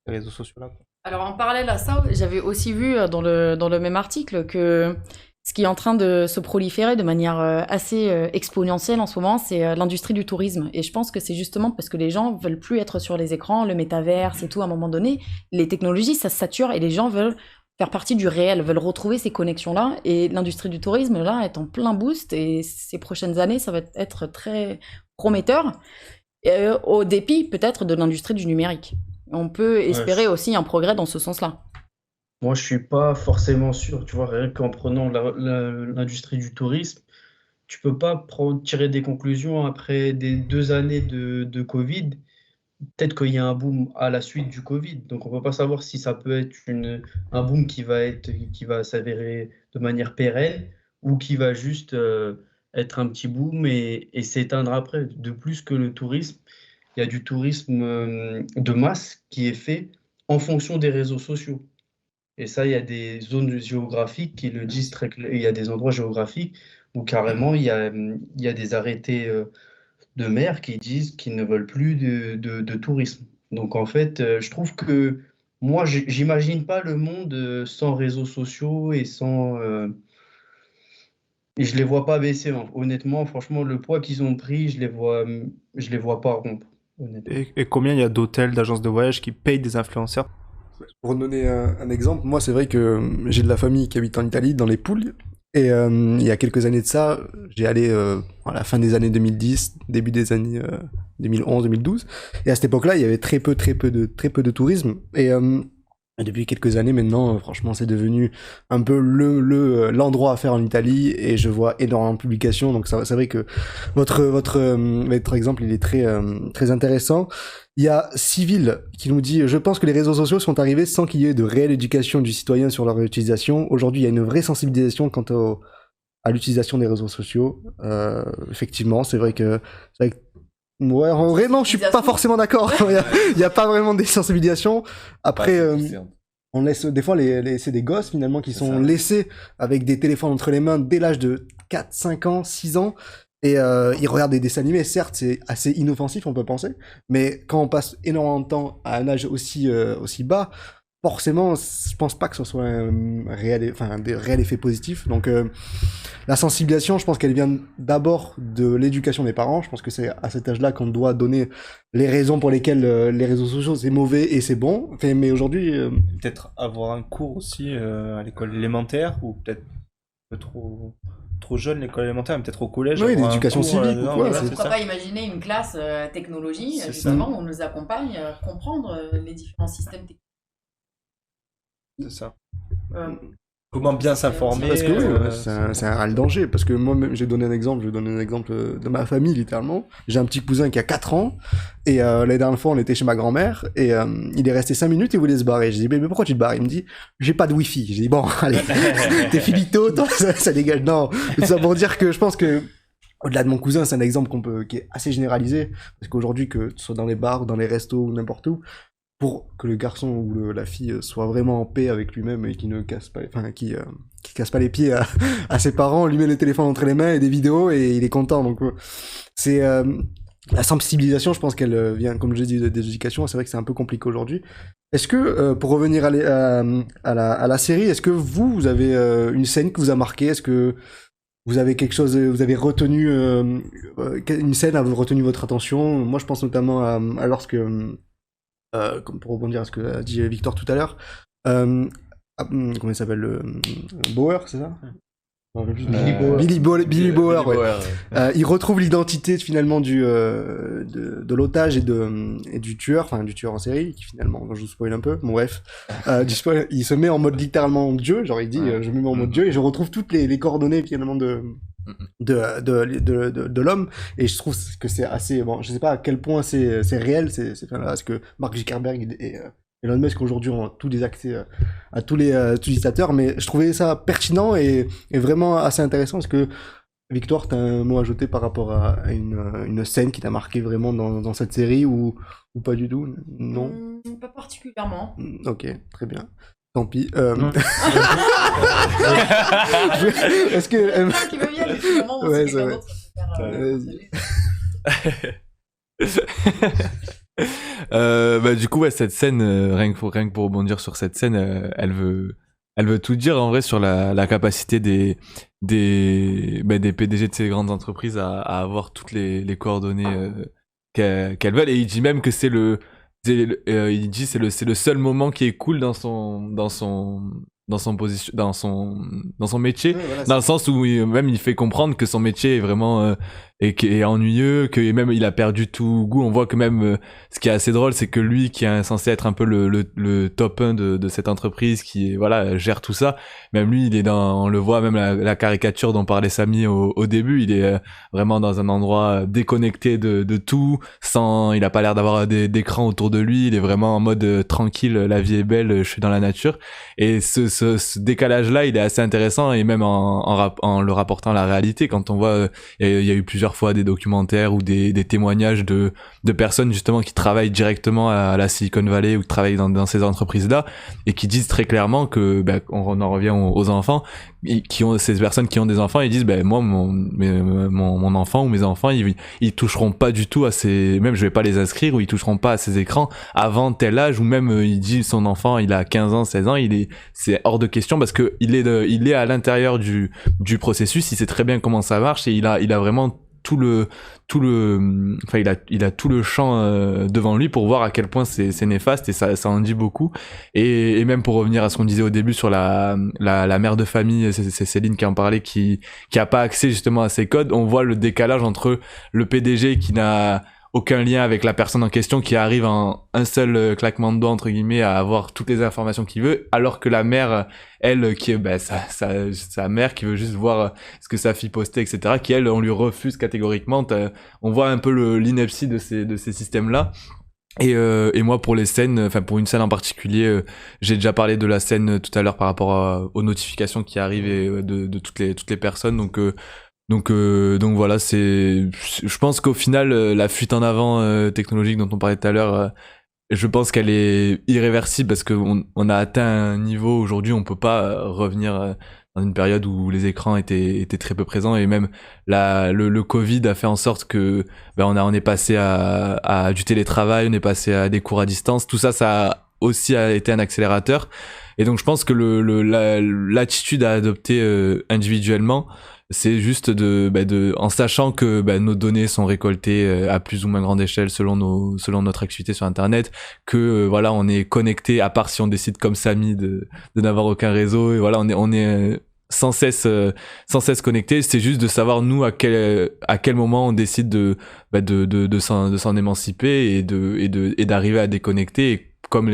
ces réseaux sociaux-là. Alors en parallèle à ça, j'avais aussi vu dans le même article que ce qui est en train de se proliférer de manière assez exponentielle en ce moment, c'est l'industrie du tourisme. Et je pense que c'est justement parce que les gens veulent plus être sur les écrans, le métaverse et tout, à un moment donné, les technologies, ça se sature et les gens veulent faire partie du réel, veulent retrouver ces connexions-là. Et l'industrie du tourisme, là, est en plein boost. Et ces prochaines années, ça va être très prometteur, au dépit peut-être de l'industrie du numérique. On peut espérer aussi un progrès dans ce sens-là. Moi, je suis pas forcément sûr, tu vois, rien qu'en prenant l'industrie du tourisme, tu peux pas tirer des conclusions après des 2 années de Covid. Peut-être qu'il y a un boom à la suite du Covid, donc on peut pas savoir si ça peut être un boom qui va s'avérer de manière pérenne ou qui va juste être un petit boom et s'éteindre après. De plus que le tourisme, il y a du tourisme de masse qui est fait en fonction des réseaux sociaux. Et ça, il y a des zones géographiques qui le disent très clairement. Il y a des endroits géographiques où carrément il y a des arrêtés de maires qui disent qu'ils ne veulent plus de tourisme. Donc en fait, je trouve que moi, j'imagine pas le monde sans réseaux sociaux et et je les vois pas baisser, hein. Honnêtement, franchement, le poids qu'ils ont pris, je les vois pas rompre. Honnêtement. Et combien il y a d'hôtels, d'agences de voyage qui payent des influenceurs? Pour donner un exemple, moi c'est vrai que j'ai de la famille qui habite en Italie, dans les Pouilles, et il y a quelques années de ça, j'ai allé à la fin des années 2010, début des années 2011, 2012, et à cette époque-là, il y avait très peu de tourisme, et depuis quelques années maintenant, franchement, c'est devenu un peu l'endroit à faire en Italie, et je vois énormément de publications, donc c'est vrai que votre exemple, il est très intéressant. Il y a Civil qui nous dit « Je pense que les réseaux sociaux sont arrivés sans qu'il y ait de réelle éducation du citoyen sur leur utilisation. Aujourd'hui, il y a une vraie sensibilisation à l'utilisation des réseaux sociaux. Effectivement, c'est vrai que... Ouais, en vrai, non, je suis pas forcément d'accord. Il y a pas vraiment des sensibilisations. Après, on laisse des fois c'est des gosses finalement qui sont laissés avec des téléphones entre les mains dès l'âge de 4, 5 ans, 6 ans. Et ils regardent des dessins animés, certes, c'est assez inoffensif, on peut penser, mais quand on passe énormément de temps à un âge aussi bas, forcément, je pense pas que ce soit des réels effets positifs. Donc, la sensibilisation, je pense qu'elle vient d'abord de l'éducation des parents. Je pense que c'est à cet âge-là qu'on doit donner les raisons pour lesquelles les réseaux sociaux c'est mauvais et c'est bon. Enfin, mais aujourd'hui, peut-être avoir un cours aussi à l'école élémentaire, ou peut-être un peu trop jeune l'école élémentaire, mais peut-être au collège. Oui, l'éducation civique ou quoi. Pourquoi pas imaginer une classe technologie, justement, où on nous accompagne à comprendre les différents systèmes technologiques. C'est ça. Comment bien s'informer. Parce que c'est un réel danger. Parce que moi, je vais donner un exemple de ma famille, littéralement. J'ai un petit cousin qui a 4 ans. Et la dernière fois, on était chez ma grand-mère. Et il est resté 5 minutes et voulait se barrer. J'ai dit, mais pourquoi tu te barres? Il me dit, j'ai pas de wifi. J'ai dit, bon, allez, t'es finito, toi, ça dégage. Non, tout ça pour dire que je pense que, au-delà de mon cousin, c'est un exemple qui est assez généralisé. Parce qu'aujourd'hui, que ce soit dans les bars, dans les restos ou n'importe où, pour que le garçon ou la fille soit vraiment en paix avec lui-même et qui ne casse pas, qui casse pas les pieds à ses parents, lui met le téléphone entre les mains et des vidéos et il est content. Donc c'est la sensibilisation, je pense qu'elle vient, comme je l'ai dit, des éducations. C'est vrai que c'est un peu compliqué aujourd'hui. Est-ce que pour revenir à la série, est-ce que vous avez une scène qui vous a marqué? Est-ce que vous avez quelque chose, vous avez retenu une scène a retenu votre attention? Moi, je pense notamment à lorsque comme pour rebondir à ce que a dit Victor tout à l'heure, comment il s'appelle, Bauer, c'est ça? Billy Bauer, ouais. Il retrouve l'identité finalement de l'otage et du tueur, enfin du tueur en série, qui finalement, je vous spoil un peu, bon bref, il se met en mode littéralement Dieu, genre il dit je me mets en mode Dieu et je retrouve toutes les coordonnées finalement de l'homme, et je trouve que c'est assez bon. Je sais pas à quel point c'est réel, parce que Mark Zuckerberg et Elon Musk aujourd'hui ont tous des accès à tous les utilisateurs, mais je trouvais ça pertinent et vraiment assez intéressant. Parce que Victor, t'as un mot à ajouter par rapport à une scène qui t'a marqué vraiment dans cette série ou pas du tout? Non, pas particulièrement. Ok, très bien. Tant pis. Est-ce que qui me vient depuis un moment, ouais, c'est Vas-y. Du coup, ouais, cette scène, rien que pour rebondir sur cette scène, elle veut tout dire en vrai sur la capacité des PDG de ces grandes entreprises à avoir toutes les coordonnées qu'elles veulent. Et il dit même que il dit c'est le seul moment qui est cool dans son métier, ouais, voilà, dans le sens où même il fait comprendre que son métier est vraiment et qui est ennuyeux, que même il a perdu tout goût. On voit que même ce qui est assez drôle, c'est que lui qui est censé être un peu le top 1 de cette entreprise qui voilà gère tout ça, même lui il est on le voit même la caricature dont parlait Samy au début, il est vraiment dans un endroit déconnecté de tout, il a pas l'air d'avoir d'écran autour de lui, il est vraiment en mode tranquille, la vie est belle, je suis dans la nature. Et ce décalage là il est assez intéressant, et même en le rapportant à la réalité, quand on voit il y a eu plusieurs fois des documentaires ou des témoignages de personnes justement qui travaillent directement à la Silicon Valley ou qui travaillent dans ces entreprises-là, et qui disent très clairement que, on en revient aux enfants, ces personnes qui ont des enfants, ils disent, moi, mon enfant ou mes enfants, ils toucheront pas du tout à même je vais pas les inscrire, ou ils toucheront pas à ces écrans avant tel âge, ou même, il dit son enfant, il a 15 ans, 16 ans, c'est hors de question parce que il est à l'intérieur du processus, il sait très bien comment ça marche, et il a vraiment il a tout le champ devant lui pour voir à quel point c'est néfaste, et ça en dit beaucoup. Et même pour revenir à ce qu'on disait au début sur la mère de famille, c'est Céline qui en parlait, qui a pas accès justement à ces codes. On voit le décalage entre le PDG qui n'a aucun lien avec la personne en question, qui arrive en un seul claquement de doigts entre guillemets à avoir toutes les informations qu'il veut, alors que la mère, elle, qui est sa mère, qui veut juste voir ce que sa fille postait, etc., qui elle, on lui refuse catégoriquement. On voit un peu l'ineptie de ces systèmes là. Et moi, pour les scènes, enfin pour une scène en particulier, j'ai déjà parlé de la scène tout à l'heure par rapport aux notifications qui arrivent, et de toutes les personnes. Donc voilà, je pense qu'au final, la fuite en avant technologique dont on parlait tout à l'heure, je pense qu'elle est irréversible, parce qu'on a atteint un niveau aujourd'hui, on peut pas revenir dans une période où les écrans étaient très peu présents, et même le Covid a fait en sorte que on est passé à du télétravail, on est passé à des cours à distance, tout ça a aussi été un accélérateur. Et donc je pense que l'attitude à adopter individuellement, c'est juste en sachant que nos données sont récoltées à plus ou moins grande échelle selon notre activité sur internet, que voilà, on est connecté, à part si on décide comme Samy de n'avoir aucun réseau, et voilà, on est sans cesse connecté. C'est juste de savoir nous à quel moment on décide de s'en émanciper, et d'arriver à déconnecter, et comme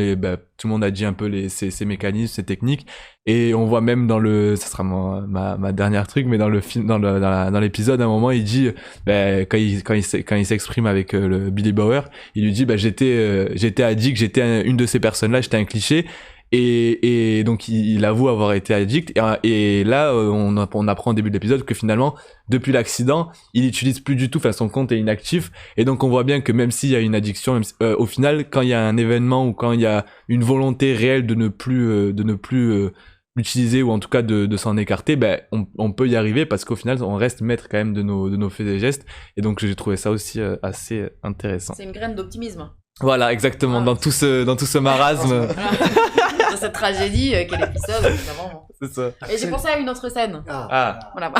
tout le monde a dit un peu ces mécanismes, ces techniques. Et on voit même ça sera ma dernière truc, mais dans l'épisode, à un moment, il dit, quand il s'exprime avec le Billy Bauer, il lui dit, j'étais addict, j'étais une de ces personnes-là, j'étais un cliché. Et donc il avoue avoir été addict, et là on apprend au début de l'épisode que finalement depuis l'accident il utilise plus du tout, enfin son compte est inactif, et donc on voit bien que même s'il y a une addiction, au final quand il y a un événement, ou quand il y a une volonté réelle de ne plus l'utiliser, ou en tout cas de s'en écarter, on peut y arriver, parce qu'au final on reste maître quand même de nos faits et gestes. Et donc j'ai trouvé ça aussi assez intéressant. C'est une graine d'optimisme. Voilà, exactement, dans tout ce marasme. Dans cette tragédie, quel épisode, évidemment. C'est ça. Et j'ai pensé à une autre scène. Ah. Voilà.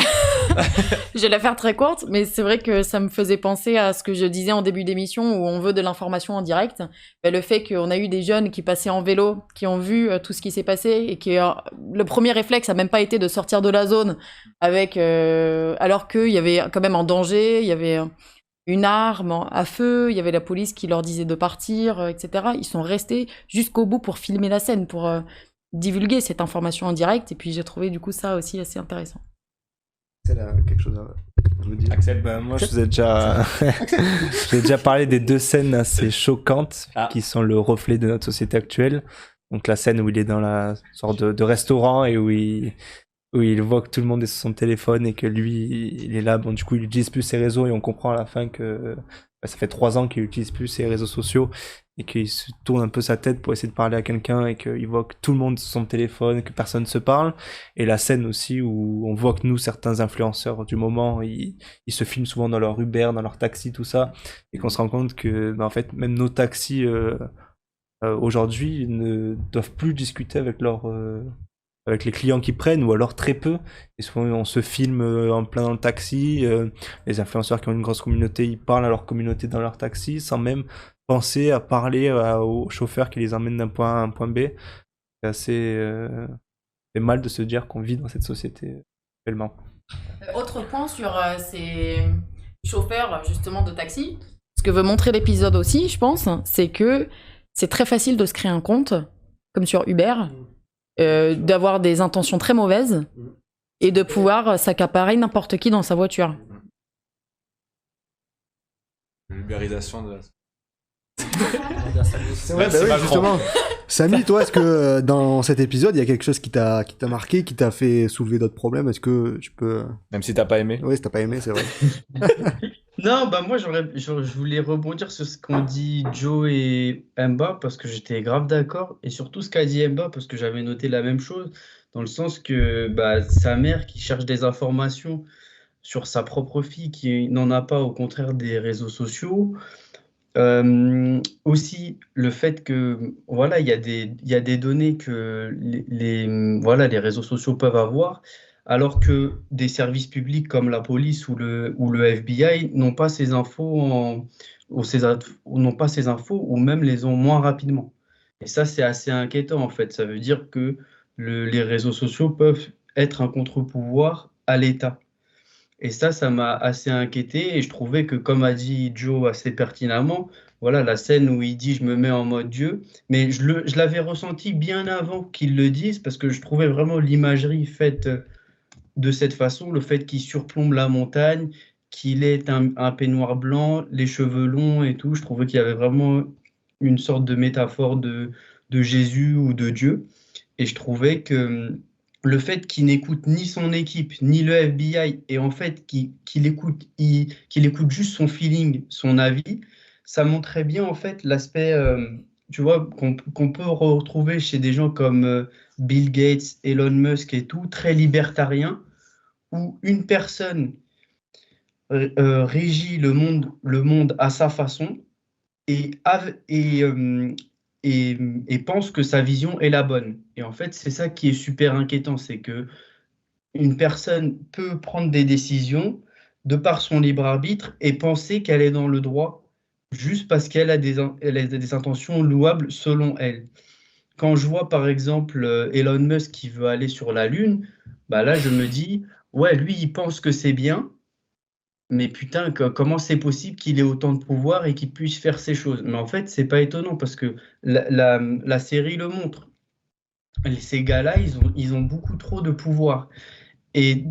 Je vais la faire très courte, mais c'est vrai que ça me faisait penser à ce que je disais en début d'émission, où on veut de l'information en direct. Le fait qu'on a eu des jeunes qui passaient en vélo, qui ont vu tout ce qui s'est passé, et qui le premier réflexe a même pas été de sortir de la zone, alors qu'il y avait quand même un danger, il y avait une arme à feu, il y avait la police qui leur disait de partir, etc. Ils sont restés jusqu'au bout pour filmer la scène, pour divulguer cette information en direct. Et puis j'ai trouvé du coup ça aussi assez intéressant. C'est quelque chose à vous dire. Axel, moi je vous ai déjà j'ai déjà parlé des deux scènes assez choquantes qui sont le reflet de notre société actuelle. Donc la scène où il est dans la sorte de restaurant, et où il voit que tout le monde est sur son téléphone, et que lui il est là, du coup il utilise plus ses réseaux, et on comprend à la fin que ça fait 3 ans qu'il utilise plus ses réseaux sociaux, et qu'il se tourne un peu sa tête pour essayer de parler à quelqu'un, et qu'il voit que tout le monde est sur son téléphone, que personne ne se parle. Et la scène aussi où on voit que certains influenceurs du moment, ils se filment souvent dans leur Uber, dans leur taxi, tout ça, et qu'on se rend compte que en fait même nos taxis aujourd'hui ne doivent plus discuter avec les clients qui prennent, ou alors très peu. Et souvent on se filme en plein dans le taxi, les influenceurs qui ont une grosse communauté, ils parlent à leur communauté dans leur taxi, sans même penser à parler aux chauffeurs qui les emmènent d'un point A à un point B. C'est assez mal de se dire qu'on vit dans cette société actuellement. Autre point sur ces chauffeurs justement de taxi. Ce que veut montrer l'épisode aussi, je pense, c'est que c'est très facile de se créer un compte, comme sur Uber, d'avoir des intentions très mauvaises et de pouvoir s'accaparer n'importe qui dans sa voiture. L'ubérisation de la... C'est vrai, Merci, bah oui, Macron. justement. Samy, toi, est-ce que dans cet épisode, il y a quelque chose qui t'a marqué, qui t'a fait soulever d'autres problèmes? Est-ce que tu peux... Même si t'as pas aimé. Oui, si t'as pas aimé, c'est vrai. Non, bah moi je voulais rebondir sur ce qu'ont dit Joe et Mba parce que j'étais grave d'accord et surtout ce qu'a dit Mba parce que j'avais noté la même chose dans le sens que bah, sa mère qui cherche des informations sur sa propre fille qui n'en a pas au contraire des réseaux sociaux. Aussi le fait que voilà il y a des données que voilà les réseaux sociaux peuvent avoir alors que des services publics comme la police ou le FBI n'ont pas ces infos n'ont pas ces infos ou même les ont moins rapidement. Et ça, c'est assez inquiétant en fait. Ça veut dire que les réseaux sociaux peuvent être un contre-pouvoir à l'État. Et ça m'a assez inquiété et je trouvais que, comme a dit Joe assez pertinemment, voilà la scène où il dit je me mets en mode Dieu, mais je l'avais ressenti bien avant qu'il le dise parce que je trouvais vraiment l'imagerie faite de cette façon, le fait qu'il surplombe la montagne, qu'il ait un peignoir blanc, les cheveux longs et tout, je trouvais qu'il y avait vraiment une sorte de métaphore de Jésus ou de Dieu. Et je trouvais que le fait qu'il n'écoute ni son équipe, ni le FBI, et en fait qu'il écoute juste son feeling, son avis, ça montrait bien en fait l'aspect, tu vois, qu'on peut retrouver chez des gens comme Bill Gates, Elon Musk et tout, très libertarien, où une personne régit le monde à sa façon et, et pense que sa vision est la bonne. Et en fait, c'est ça qui est super inquiétant, c'est que une personne peut prendre des décisions de par son libre arbitre et penser qu'elle est dans le droit juste parce qu'elle a elle a des intentions louables selon elle. Quand je vois par exemple Elon Musk qui veut aller sur la Lune, bah là je me dis, ouais, lui il pense que c'est bien, mais putain, comment c'est possible qu'il ait autant de pouvoir et qu'il puisse faire ces choses? Mais en fait, c'est pas étonnant parce que la série le montre. Ces gars-là, ils ont beaucoup trop de pouvoir. Et,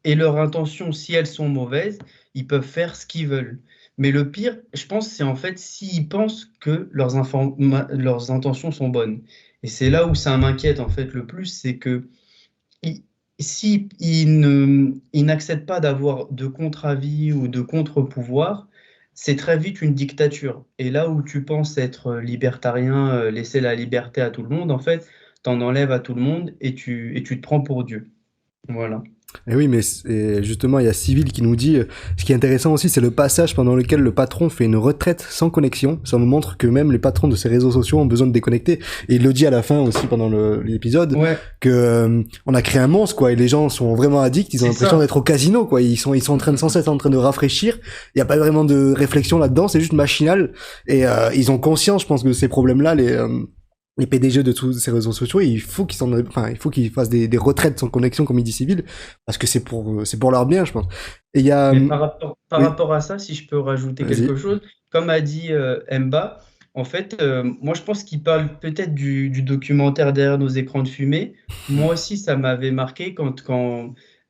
et leurs intentions, si elles sont mauvaises, ils peuvent faire ce qu'ils veulent. Mais le pire, je pense, c'est en fait s'ils pensent que leurs intentions sont bonnes. Et c'est là où ça m'inquiète en fait le plus, c'est que si ils n'acceptent pas d'avoir de contre-avis ou de contre-pouvoir, c'est très vite une dictature. Et là où tu penses être libertarien, laisser la liberté à tout le monde, en fait, t'en enlèves à tout le monde et tu te prends pour Dieu. Voilà. Et oui, mais justement, il y a Civil qui nous dit, ce qui est intéressant aussi, c'est le passage pendant lequel le patron fait une retraite sans connexion. Ça nous montre que même les patrons de ces réseaux sociaux ont besoin de déconnecter. Et il le dit à la fin aussi pendant l'épisode, Ouais. que on a créé un monstre, quoi, et les gens sont vraiment addicts, ils ont C'est l'impression ça. d'être au casino, quoi. Ils sont en train de sans cesse en train de rafraîchir. Il y a pas vraiment de réflexion là-dedans, c'est juste machinal. Et ils ont conscience, je pense, que ces problèmes-là, les PDG de tous ces réseaux sociaux, il faut qu'ils fassent des retraites sans connexion, comme il dit Civil, parce que c'est pour leur bien, je pense. Et il y a, Mais par oui. rapport à ça, si je peux rajouter Vas-y. quelque chose, comme a dit Mba, en fait, moi je pense qu'il parle peut-être du documentaire Derrière nos écrans de fumée. Moi aussi, ça m'avait marqué quand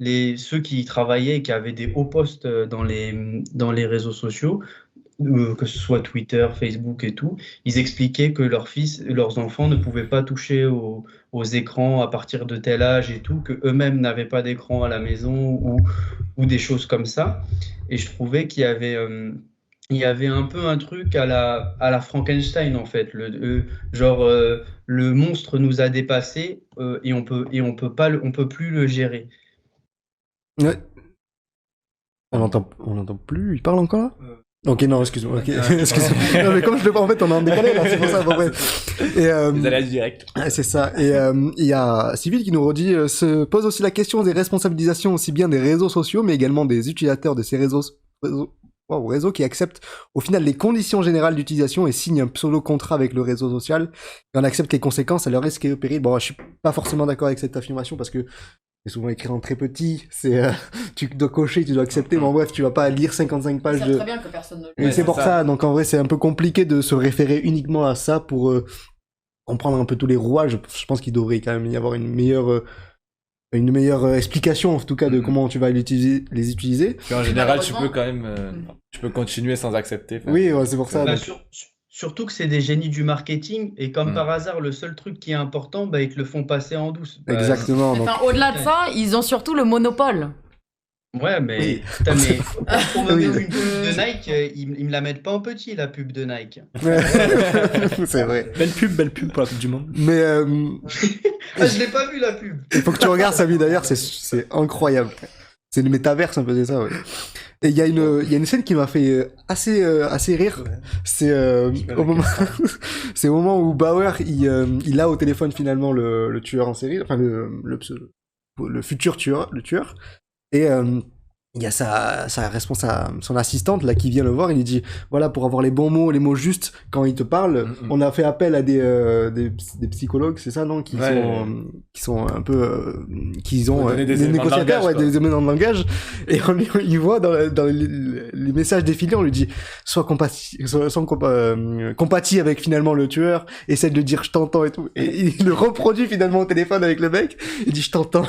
ceux qui travaillaient et qui avaient des hauts postes dans les réseaux sociaux, que ce soit Twitter, Facebook et tout, ils expliquaient que leurs enfants ne pouvaient pas toucher aux écrans à partir de tel âge et tout, que eux-mêmes n'avaient pas d'écran à la maison ou des choses comme ça. Et je trouvais qu'il y avait un peu un truc à la Frankenstein en fait, le monstre nous a dépassés et on peut plus le gérer. Ouais. On l'entend plus, il parle encore là? Ok, non, excuse-moi. Ok. Excuse-moi. Non, mais comme je le vois, en fait, on est en décalé, là, c'est pour ça, à peu près. Et, Vous allez direct. c'est ça. Et il y a Civil qui nous redit, se pose aussi la question des responsabilisations aussi bien des réseaux sociaux, mais également des utilisateurs de ces réseaux qui acceptent au final les conditions générales d'utilisation et signent un pseudo-contrat avec le réseau social, et on accepte les conséquences à leur risque et au péril. Bon, je suis pas forcément d'accord avec cette affirmation parce que c'est souvent écrit en très petit, tu dois cocher, tu dois accepter, mais en bref, tu vas pas lire 55 pages C'est de... très bien que personne ne le Et Ouais, c'est c'est pour ça. ça, donc en vrai, c'est un peu compliqué de se référer uniquement à ça pour comprendre un peu tous les rouages. Je pense qu'il devrait quand même y avoir une meilleure explication, en tout cas, de comment tu vas les utiliser. Puis en général, tu Malheureusement. peux quand même tu peux continuer sans accepter. Enfin, Oui, ouais, c'est pour ça. Bah, donc- surtout que c'est des génies du marketing et comme Mm. par hasard, le seul truc qui est important, bah, ils te le font passer en douce. Bah, Exactement. Donc... Enfin, au-delà de ça, ils ont surtout le monopole. Ouais, mais, Oui. putain, mais pour me Oui. mettre une pub de Nike, ils me la mettent pas en petit, la pub de Nike. c'est vrai. Belle pub pour la Coupe du Monde. Mais Ah, je l'ai pas vu la pub. il faut que tu regardes Samy d'ailleurs, c'est incroyable. C'est le métaverse un peu, c'est ça, ouais. Et il y a une scène qui m'a fait assez rire. C'est au moment, c'est au moment où Bauer il a au téléphone finalement le tueur en série, enfin le futur tueur, le tueur. Et il y a sa responsable, son assistante là qui vient le voir, il lui dit voilà, pour avoir les bons mots, les mots justes quand il te parle, on a fait appel à des psychologues, c'est ça non, qui sont un peu qui ont Faut donner des des éléments de négociateurs, langage, quoi. des éléments de langage, et il voit dans les messages défilés, on lui dit sois compatis avec finalement le tueur, essaie de lui dire je t'entends et tout, et il le reproduit finalement au téléphone avec le mec, il dit je t'entends,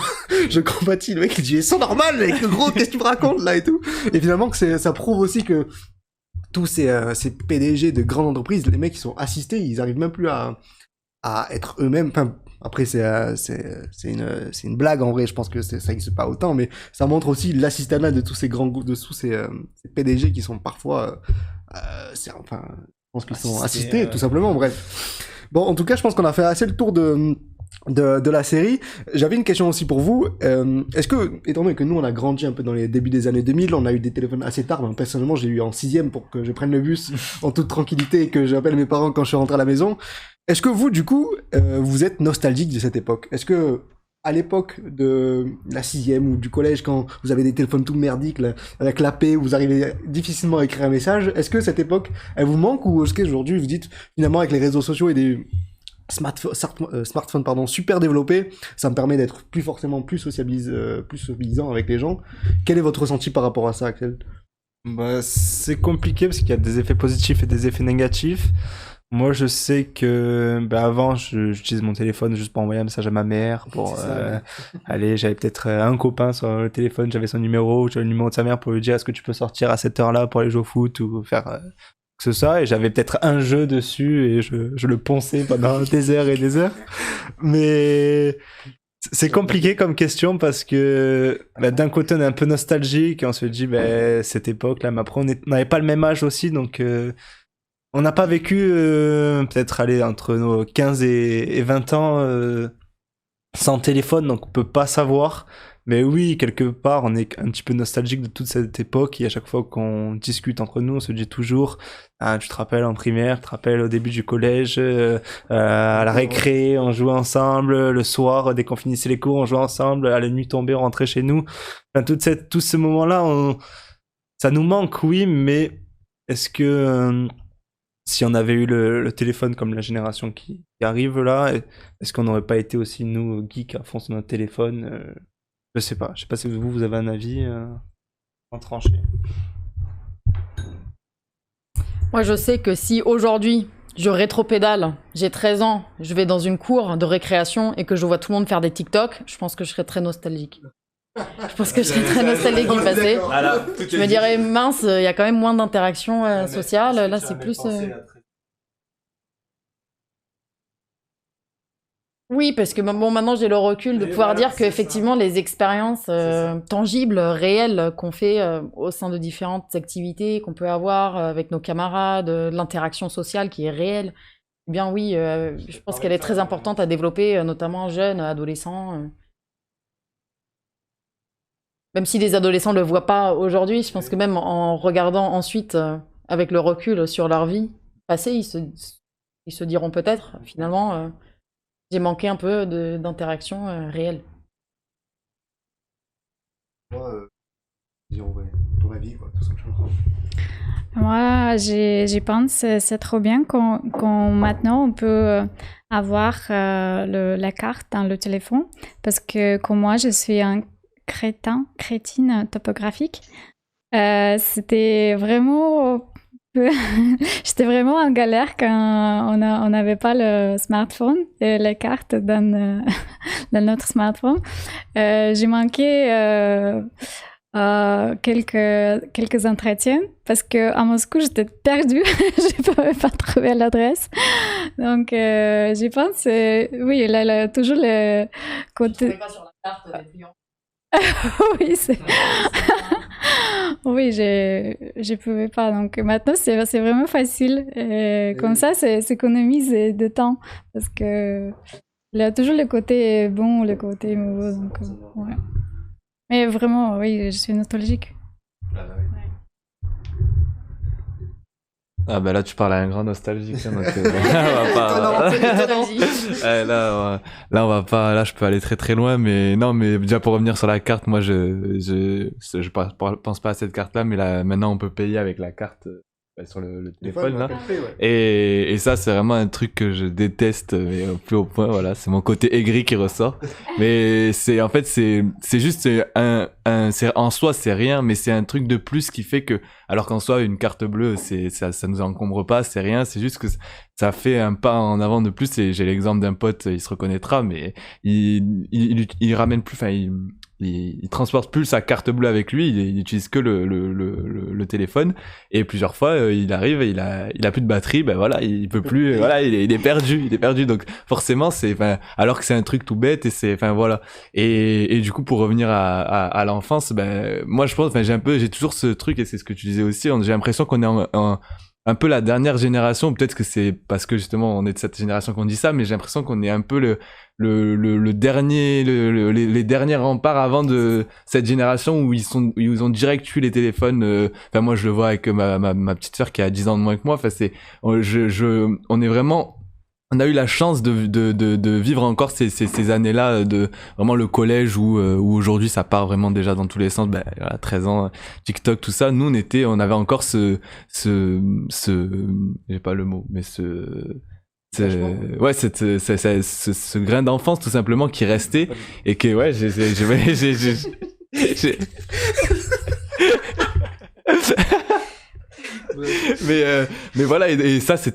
je compatis, le mec il dit ils sont normal mec, gros qu'est-ce que tu me racontes là et tout, et finalement que ça prouve aussi que tous ces PDG de grandes entreprises, les mecs ils sont assistés, ils arrivent même plus à être eux-mêmes, enfin après c'est une blague en vrai, je pense que ça n'existe pas autant, mais ça montre aussi l'assistanat de tous ces ces PDG qui sont parfois je pense qu'ils sont assistés tout simplement, bref. Bon, en tout cas, je pense qu'on a fait assez le tour de la série. J'avais une question aussi pour vous. Est-ce que, étant donné que nous, on a grandi un peu dans les débuts des années 2000, on a eu des téléphones assez tard. Ben, personnellement, j'ai eu en 6e pour que je prenne le bus en toute tranquillité et que j'appelle mes parents quand je suis rentré à la maison. Est-ce que vous, du coup, vous êtes nostalgique de cette époque? Est-ce que, à l'époque de la 6e ou du collège, quand vous avez des téléphones tout merdiques, là, avec la paix, où vous arrivez difficilement à écrire un message, est-ce que cette époque, elle vous manque, ou est-ce qu'aujourd'hui, vous dites, finalement, avec les réseaux sociaux et des smartphones pardon, super développés, ça me permet d'être plus sociabilisant avec les gens. Quel est votre ressenti par rapport à ça, Axel? Bah, c'est compliqué parce qu'il y a des effets positifs et des effets négatifs. Moi, je sais que avant, j'utilise mon téléphone juste pour envoyer un message à ma mère. Pour allez, j'avais peut-être un copain sur le téléphone, j'avais son numéro, j'avais le numéro de sa mère pour lui dire est-ce que tu peux sortir à cette heure-là pour aller jouer au foot ou faire que ce soit. Et j'avais peut-être un jeu dessus et je le ponçais pendant des heures et des heures. Mais c'est compliqué comme question parce que d'un côté, on est un peu nostalgique et on se dit cette époque-là, mais après, on n'avait pas le même âge aussi, donc on n'a pas vécu peut-être aller entre nos 15 et 20 ans sans téléphone, donc on peut pas savoir. Mais oui, quelque part, on est un petit peu nostalgique de toute cette époque et à chaque fois qu'on discute entre nous, on se dit toujours tu te rappelles en primaire, tu te rappelles au début du collège, à la récré, on jouait ensemble, le soir, dès qu'on finissait les cours, on jouait ensemble, à la nuit tombée, on rentrait chez nous. Enfin, tous ces moments-là, ça nous manque, oui, mais est-ce que si on avait eu le téléphone comme la génération qui arrive là, est-ce qu'on n'aurait pas été aussi, nous, geeks, à fond sur notre téléphone Je sais pas si vous avez un avis en tranché. Moi, je sais que si aujourd'hui, je rétropédale, j'ai 13 ans, je vais dans une cour de récréation et que je vois tout le monde faire des TikTok, je pense que je serais très nostalgique. Je pense que je serais très nostalgique du passé. Je me dirais, mince, il y a quand même moins d'interactions sociales. Là, c'est plus... Oui, parce que bon, maintenant j'ai le recul de pouvoir dire qu'effectivement les expériences tangibles, réelles qu'on fait au sein de différentes activités qu'on peut avoir avec nos camarades, l'interaction sociale qui est réelle, eh bien oui, je pense qu'elle est très importante à développer, notamment jeunes, adolescents. Même si les adolescents ne le voient pas aujourd'hui, je pense que même en regardant ensuite avec le recul sur leur vie passée, ils se diront peut-être finalement... j'ai manqué un peu d'interaction réelle. Moi, disons, ton avis, quoi, tout simplement. Moi, j'y pense, c'est trop bien quand maintenant on peut avoir la carte dans le téléphone parce que comme moi je suis un crétine topographique, c'était vraiment j'étais vraiment en galère quand on n'avait pas le smartphone et les cartes dans notre smartphone. J'ai manqué quelques entretiens parce que à Moscou j'étais perdue, je ne pouvais pas trouver l'adresse. Donc j'y pense, oui, là, toujours le côté. Pas sur la carte des clients. Oui, oui, je pouvais pas. Donc maintenant, c'est vraiment facile. Comme ça économise de temps parce que il y a toujours le côté bon, le côté mauvais. Donc, ouais. Mais vraiment, oui, je suis nostalgique. Ah bah là tu parles à un grand nostalgique, hein, donc on va pas... là on va pas, là je peux aller très très loin, mais non, mais déjà pour revenir sur la carte, moi je pense pas à cette carte là, mais là maintenant on peut payer avec la carte sur le téléphone là, et ça c'est vraiment un truc que je déteste, mais au plus haut point, voilà, c'est mon côté aigri qui ressort. Mais c'est en fait c'est juste c'est en soi c'est rien, mais c'est un truc de plus qui fait que, alors qu'en soi une carte bleue ça nous encombre pas, c'est rien, c'est juste que ça fait un pas en avant de plus. Et j'ai l'exemple d'un pote, il se reconnaîtra, mais il ramène plus, enfin il transporte plus sa carte bleue avec lui, il utilise que le téléphone, et plusieurs fois il arrive et il a plus de batterie, ben voilà, il peut plus, voilà, il est perdu, donc forcément alors que c'est un truc tout bête, et c'est voilà. Et du coup pour revenir à l'enfance, ben moi je pense, j'ai toujours ce truc, et c'est ce que tu disais aussi, j'ai l'impression qu'on est un peu la dernière génération, peut-être que c'est parce que justement on est de cette génération qu'on dit ça, mais j'ai l'impression qu'on est un peu le dernier, les derniers remparts avant de cette génération où ils ont direct eu les téléphones. Moi je le vois avec ma petite sœur qui a 10 ans de moins que moi. On est vraiment, on a eu la chance de vivre encore ces années-là, de vraiment le collège où aujourd'hui ça part vraiment déjà dans tous les sens. À 13 ans, TikTok, tout ça. Nous on avait encore ce j'ai pas le mot, mais ce grain d'enfance tout simplement qui restait, et que mais voilà, et ça c'est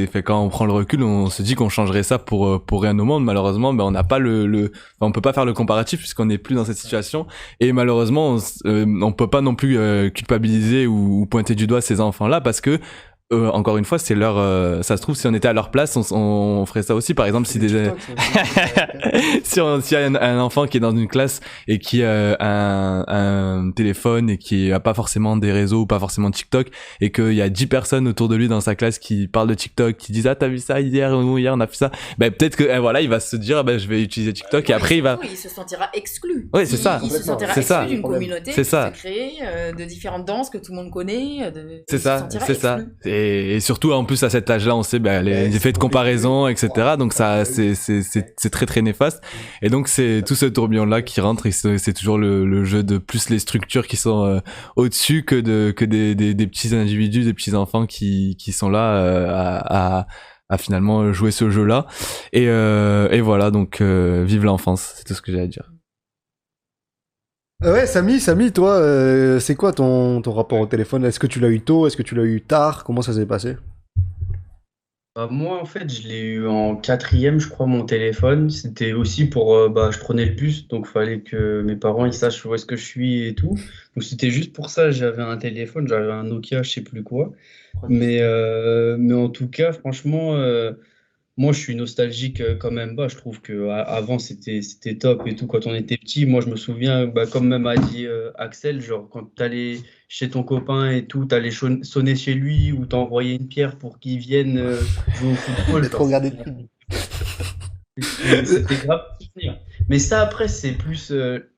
fait, quand on prend le recul, on se dit qu'on changerait ça pour rien au monde. Malheureusement, on n'a pas on peut pas faire le comparatif puisqu'on n'est plus dans cette situation, et malheureusement on peut pas non plus culpabiliser ou pointer du doigt ces enfants là, parce que encore une fois, c'est ça se trouve, si on était à leur place, on ferait ça aussi. Par exemple, si s'il y a un enfant qui est dans une classe et qui a un téléphone et qui a pas forcément des réseaux ou pas forcément TikTok, et qu'il y a 10 personnes autour de lui dans sa classe qui parlent de TikTok, qui disent ah t'as vu ça hier on a fait ça, peut-être que voilà, il va se dire je vais utiliser TikTok, et après il se sentira exclu. Oui, c'est ça. Il se sentira exclu d'une communauté qui s'est créée de différentes danses que tout le monde connaît. C'est ça. Et surtout en plus à cet âge-là, on sait les effets de comparaison, etc. Donc ça c'est très très néfaste. Et donc c'est tout ce tourbillon-là qui rentre, et c'est toujours le jeu de plus les structures qui sont au-dessus que des petits individus, des petits enfants qui sont là à finalement jouer ce jeu-là. Et voilà, donc vive l'enfance, c'est tout ce que j'ai à dire. Ouais, Samy, toi, c'est quoi ton rapport au téléphone? Est-ce que tu l'as eu tôt? Est-ce que tu l'as eu tard? Comment ça s'est passé? Moi, en fait, je l'ai eu en 4e, je crois, mon téléphone. C'était aussi pour, je prenais le bus, donc fallait que mes parents ils sachent où est-ce que je suis et tout. Donc c'était juste pour ça, j'avais un téléphone, j'avais un Nokia, je sais plus quoi. Mais en tout cas, franchement, moi, je suis nostalgique quand même. Je trouve que avant c'était top et tout quand on était petit. Moi, je me souviens, comme même a dit Axel, genre quand t'allais chez ton copain et tout, t'allais sonner chez lui ou t'envoyer une pierre pour qu'il vienne jouer au football. J'ai trop regardé de film. C'était grave. Mais ça, après, c'est plus.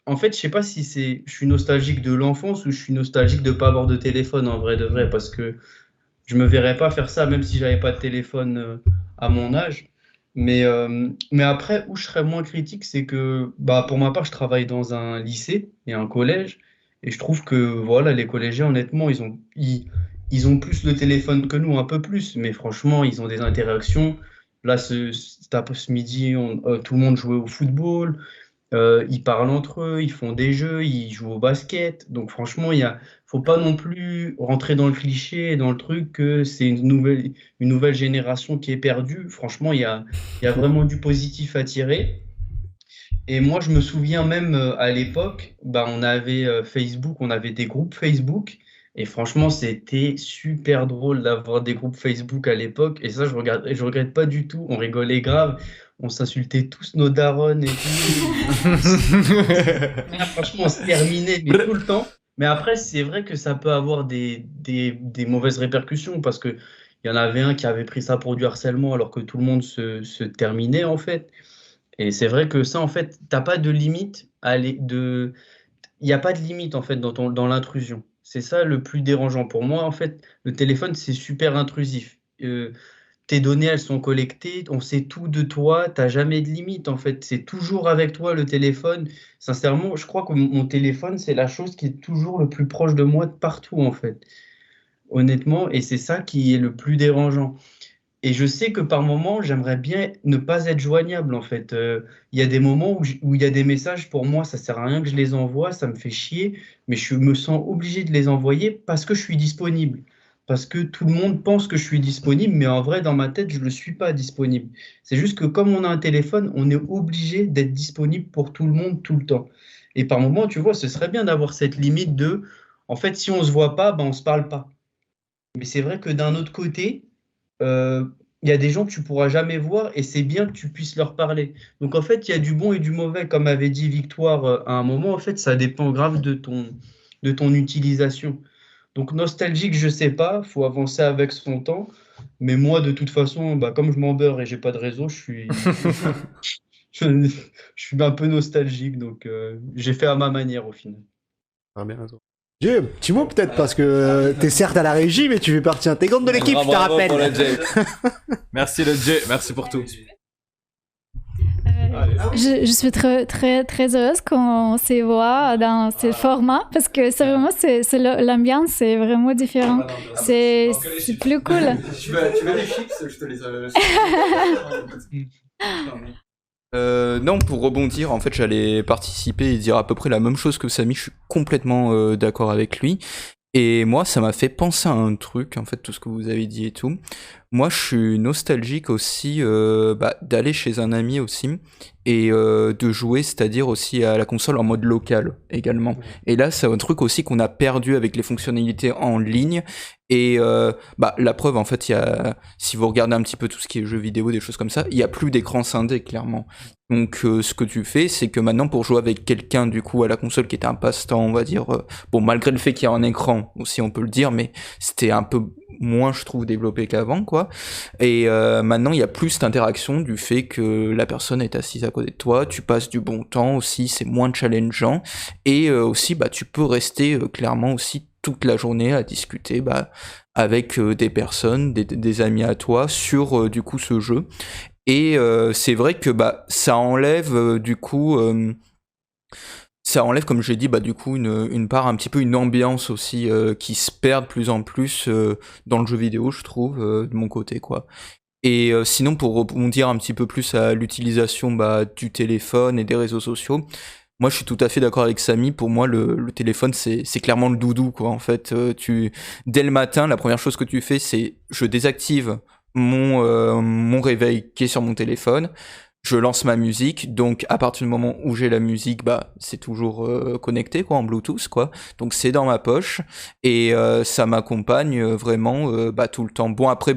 En fait, je sais pas si je suis nostalgique de l'enfance ou je suis nostalgique de pas avoir de téléphone en vrai de vrai, parce que je me verrais pas faire ça même si j'avais pas de téléphone à mon âge. Mais après, où je serais moins critique, c'est que pour ma part, je travaille dans un lycée et un collège, et je trouve que voilà, les collégiens, honnêtement, ils ils ont plus le téléphone que nous, un peu plus, mais franchement, ils ont des interactions. Là, ce midi, tout le monde jouait au football. Ils parlent entre eux, ils font des jeux, ils jouent au basket. Donc franchement, faut pas non plus rentrer dans le cliché, dans le truc que c'est une nouvelle génération qui est perdue. Franchement, il y a vraiment du positif à tirer. Et moi, je me souviens même à l'époque, bah, on avait Facebook, on avait des groupes Facebook. Et franchement, c'était super drôle d'avoir des groupes Facebook à l'époque. Et ça, je regrette pas du tout. On rigolait grave. On s'insultait tous nos darons et tout. Franchement, on se terminait mais tout le temps. Mais après, c'est vrai que ça peut avoir des mauvaises répercussions parce que il y en avait un qui avait pris ça pour du harcèlement alors que tout le monde se terminait en fait. Et c'est vrai que ça, en fait, t'as pas de limite il n'y a pas de limite en fait dans l'intrusion. C'est ça le plus dérangeant pour moi. En fait, le téléphone, c'est super intrusif. Tes données, elles sont collectées, on sait tout de toi, t'as jamais de limite en fait. C'est toujours avec toi le téléphone. Sincèrement, je crois que mon téléphone, c'est la chose qui est toujours le plus proche de moi de partout en fait. Honnêtement, et c'est ça qui est le plus dérangeant. Et je sais que par moments, j'aimerais bien ne pas être joignable, en fait. Il y a des moments où il y a des messages, pour moi, ça sert à rien que je les envoie, ça me fait chier, mais je me sens obligé de les envoyer parce que je suis disponible. Parce que tout le monde pense que je suis disponible, mais en vrai, dans ma tête, je ne le suis pas disponible. C'est juste que comme on a un téléphone, on est obligé d'être disponible pour tout le monde tout le temps. Et par moments, tu vois, ce serait bien d'avoir cette limite de, en fait, si on ne se voit pas, ben, on ne se parle pas. Mais c'est vrai que d'un autre côté, euh, il y a des gens que tu pourras jamais voir et c'est bien que tu puisses leur parler. Donc en fait, il y a du bon et du mauvais, comme avait dit Victoire à un moment. En fait, ça dépend grave de ton utilisation. Donc nostalgique, je sais pas, faut avancer avec son temps. Mais moi, de toute façon, bah, comme je m'en beurre et j'ai pas de réseau, je, je suis un peu nostalgique. Donc j'ai fait à ma manière au final. Ah, bien raison. Dieu, petit mot peut-être parce que t'es certes à la régie mais tu fais partie intégrante de l'équipe, je te Bravo pour le rappelle. Jay. Merci le Jay, merci pour tout. Je suis très heureuse qu'on se voit dans ce format parce que c'est vraiment l'ambiance c'est vraiment différent. C'est plus cool. Tu veux les chips? Je te les non, pour rebondir, en fait, j'allais participer et dire à peu près la même chose que Samy. Je suis complètement d'accord avec lui. Et moi, ça m'a fait penser à un truc, en fait, tout ce que vous avez dit et tout. Moi, je suis nostalgique aussi d'aller chez un ami aussi et de jouer, c'est-à-dire aussi à la console en mode local également. Et là, c'est un truc aussi qu'on a perdu avec les fonctionnalités en ligne. Et la preuve, en fait, si vous regardez un petit peu tout ce qui est jeux vidéo, des choses comme ça, il n'y a plus d'écran scindé, clairement. Donc, ce que tu fais, c'est que maintenant, pour jouer avec quelqu'un, du coup, à la console, qui était un passe-temps, on va dire, bon, malgré le fait qu'il y a un écran, aussi, on peut le dire, mais c'était un peu moins, je trouve, développé qu'avant, quoi. Et maintenant, il y a plus cette interaction du fait que la personne est assise à côté de toi, tu passes du bon temps aussi, c'est moins challengeant, et aussi, tu peux rester clairement aussi toute la journée à discuter avec des personnes, des amis à toi sur du coup ce jeu. Et c'est vrai que ça enlève du coup ça enlève, comme je l'ai dit, du coup une part, un petit peu une ambiance aussi qui se perd de plus en plus dans le jeu vidéo, je trouve, de mon côté, quoi. Et sinon, pour rebondir un petit peu plus à l'utilisation du téléphone et des réseaux sociaux, moi, je suis tout à fait d'accord avec Samy. Pour moi, le téléphone, c'est clairement le doudou, quoi. En fait, dès le matin, la première chose que tu fais, c'est je désactive mon réveil qui est sur mon téléphone. Je lance ma musique, donc à partir du moment où j'ai la musique, c'est toujours connecté, quoi, en Bluetooth, quoi. Donc c'est dans ma poche et ça m'accompagne vraiment tout le temps. Bon, après,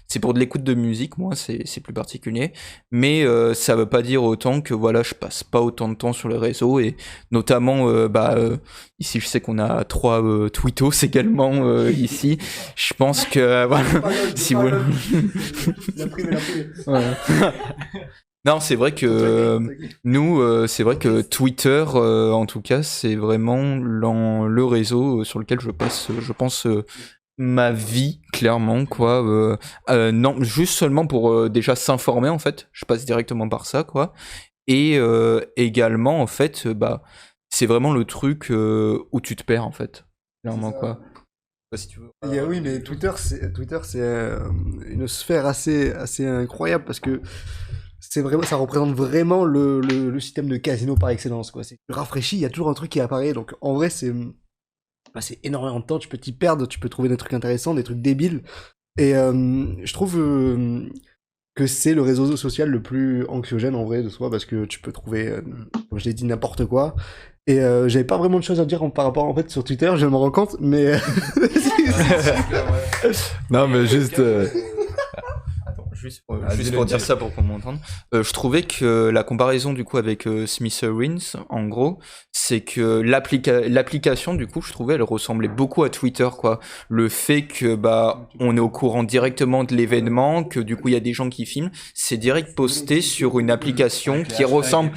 c'est pour de l'écoute de musique, moi, c'est plus particulier, mais ça veut pas dire autant que voilà, je passe pas autant de temps sur les réseaux et notamment ici, je sais qu'on a 3 tweetos également ici. Je pense que voilà, si vous Non, c'est vrai que nous, c'est vrai que Twitter, en tout cas, c'est vraiment le réseau sur lequel je passe, je pense, ma vie, clairement, quoi. Non, juste seulement pour déjà s'informer, en fait. Je passe directement par ça, quoi. Et également, en fait, c'est vraiment le truc où tu te perds, en fait. Clairement, quoi. pas si tu veux. Oui, mais Twitter, c'est une sphère assez incroyable parce que c'est vraiment, ça représente vraiment le système de casino par excellence, quoi. C'est rafraîchi, il y a toujours un truc qui apparaît. Donc en vrai, c'est énormément de temps. Tu peux t'y perdre, tu peux trouver des trucs intéressants, des trucs débiles. Et je trouve que c'est le réseau social le plus anxiogène en vrai de soi parce que tu peux trouver, comme je l'ai dit, n'importe quoi. Et j'avais pas vraiment de choses à dire par rapport en fait sur Twitter, je me rends compte, mais Non, mais juste. Juste pour dire ça pour qu'on m'entende. Je trouvais que la comparaison du coup avec Smithereens, en gros, c'est que l'application du coup, je trouvais, elle ressemblait beaucoup à Twitter, quoi. Le fait que on est au courant directement de l'événement, que du coup il y a des gens qui filment, c'est direct posté sur une application qui ressemble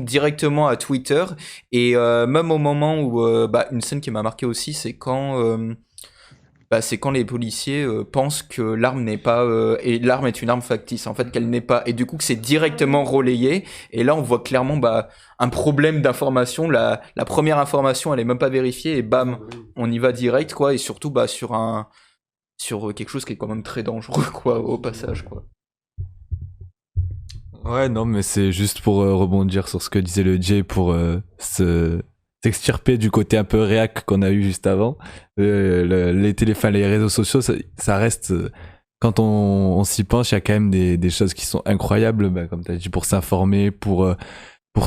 directement à Twitter. Et même au moment où une scène qui m'a marqué aussi, c'est quand les policiers pensent que l'arme n'est pas et l'arme est une arme factice en fait qu'elle n'est pas, et du coup que c'est directement relayé, et là on voit clairement un problème d'information. La première information elle est même pas vérifiée et bam on y va direct, quoi, et surtout sur quelque chose qui est quand même très dangereux, quoi, au passage, quoi. Ouais, non, mais c'est juste pour rebondir sur ce que disait le Jay, pour s'extirper du côté un peu réac qu'on a eu juste avant. Les réseaux sociaux, ça reste... quand on s'y penche, il y a quand même des choses qui sont incroyables, comme tu as dit, pour s'informer, pour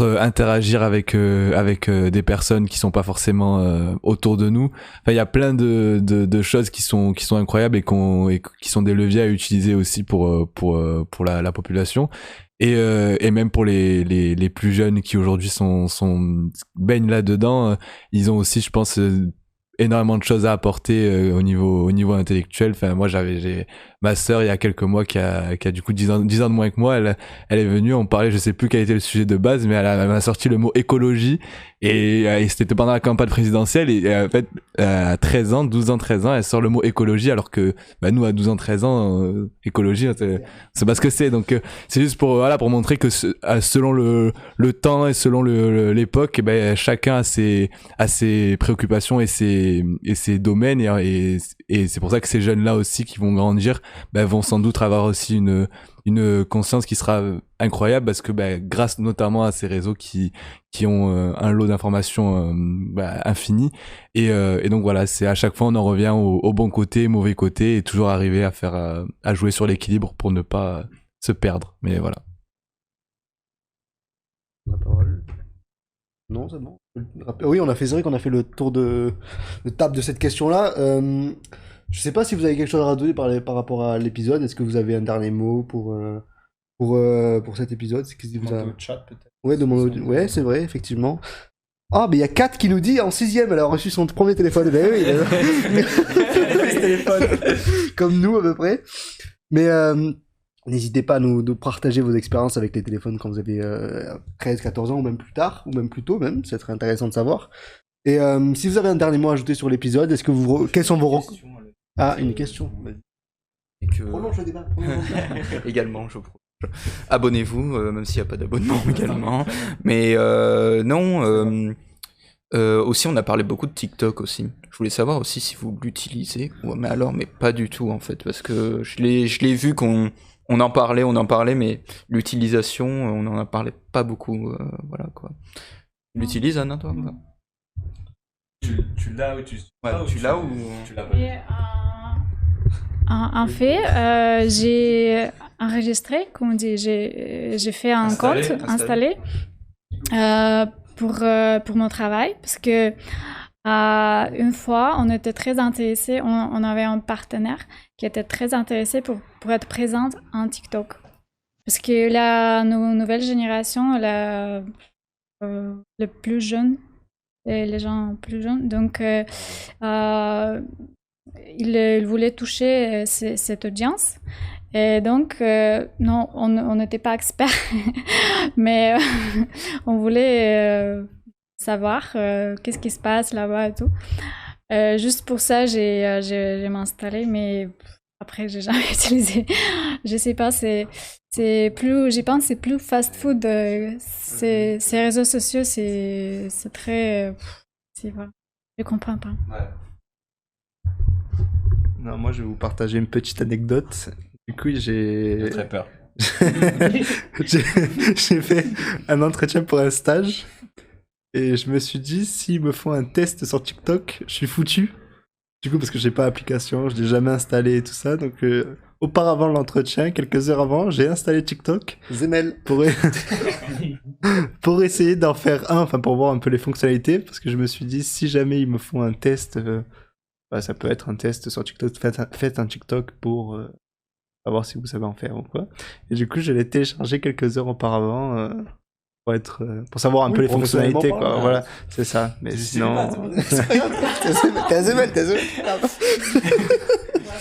interagir avec des personnes qui sont pas forcément autour de nous. Enfin, il y a plein de choses qui sont incroyables et qui sont des leviers à utiliser aussi pour la population. Et même pour les plus jeunes qui aujourd'hui baignent là-dedans, ils ont aussi, je pense, énormément de choses à apporter au niveau intellectuel. Enfin, moi, j'ai ma sœur il y a quelques mois qui a du coup 10 ans de moins que moi. Elle est venue, on parlait, je sais plus quel était le sujet de base, mais elle m'a sorti le mot écologie, et c'était pendant la campagne présidentielle, et en fait à 13 ans, 12 ans, 13 ans, elle sort le mot écologie, alors que nous à 12 ans, 13 ans, écologie, c'est pas ce que c'est. Donc c'est juste pour montrer que selon le temps et selon l'époque, chacun a ses préoccupations et ses domaines, et c'est pour ça que ces jeunes là aussi qui vont grandir vont sans doute avoir aussi une conscience qui sera incroyable, parce que grâce notamment à ces réseaux qui ont un lot d'informations infini, et donc voilà, c'est à chaque fois on en revient au bon côté, mauvais côté, et toujours arriver à jouer sur l'équilibre pour ne pas se perdre. Mais voilà. La parole. Non, c'est bon. Oui, c'est vrai qu'on a fait le tour de table de cette question-là. Je sais pas si vous avez quelque chose à rajouter par rapport à l'épisode. Est-ce que vous avez un dernier mot pour cet épisode? Au chat, peut-être. Ouais, c'est vrai, effectivement. Ah, mais il y a Kat qui nous dit en 6ème, elle a reçu son premier téléphone. Ben oui, ce téléphone. Comme nous, à peu près. Mais n'hésitez pas à nous partager vos expériences avec les téléphones quand vous avez 13, 14 ans, ou même plus tard, ou même plus tôt, même. Ça serait intéressant de savoir. Et si vous avez un dernier mot à ajouter sur l'épisode, quels sont vos... une question. Et que... Prolonge le débat. Également, je propose. Abonnez-vous, même s'il n'y a pas d'abonnement également. Mais non, aussi on a parlé beaucoup de TikTok aussi. Je voulais savoir aussi si vous l'utilisez. Mais pas du tout en fait, parce que je l'ai vu qu'on en parlait, mais l'utilisation, on en a parlé pas beaucoup. Voilà quoi. Tu l'utilises, Anna, toi? Tu l'as ou tu l'as ou tu l'as pas? En fait, j'ai enregistré, comment on dit, j'ai fait un compte installé pour mon travail, parce que une fois, on était très intéressés, on avait un partenaire qui était très intéressé pour être présente en TikTok. Parce que la nouvelle génération, les plus jeunes, les gens plus jeunes, donc il voulait toucher cette audience. Et donc, non, on n'était pas experts, mais on voulait savoir qu'est-ce qui se passe là-bas et tout. Juste pour ça, j'ai m'installé, mais après, j'ai jamais utilisé. Je sais pas, je pense que c'est plus fast-food. Ces réseaux sociaux, c'est très... je comprends pas. Ouais. Non, moi, je vais vous partager une petite anecdote. Du coup, J'ai très peur. j'ai fait un entretien pour un stage et je me suis dit, s'ils me font un test sur TikTok, je suis foutu. Du coup, parce que j'ai pas d'application, je l'ai jamais installé et tout ça. Donc, auparavant l'entretien, quelques heures avant, j'ai installé TikTok Zemel. pour essayer d'en faire un, enfin pour voir un peu les fonctionnalités, parce que je me suis dit, si jamais ils me font un test, bah, ça peut être un test sur TikTok, faites un TikTok pour savoir si vous savez en faire ou quoi. Et du coup, je l'ai téléchargé quelques heures auparavant pour savoir un peu les fonctionnalités, quoi. parlant. Voilà, c'est ça. Mais sinon, T'es un Zemel.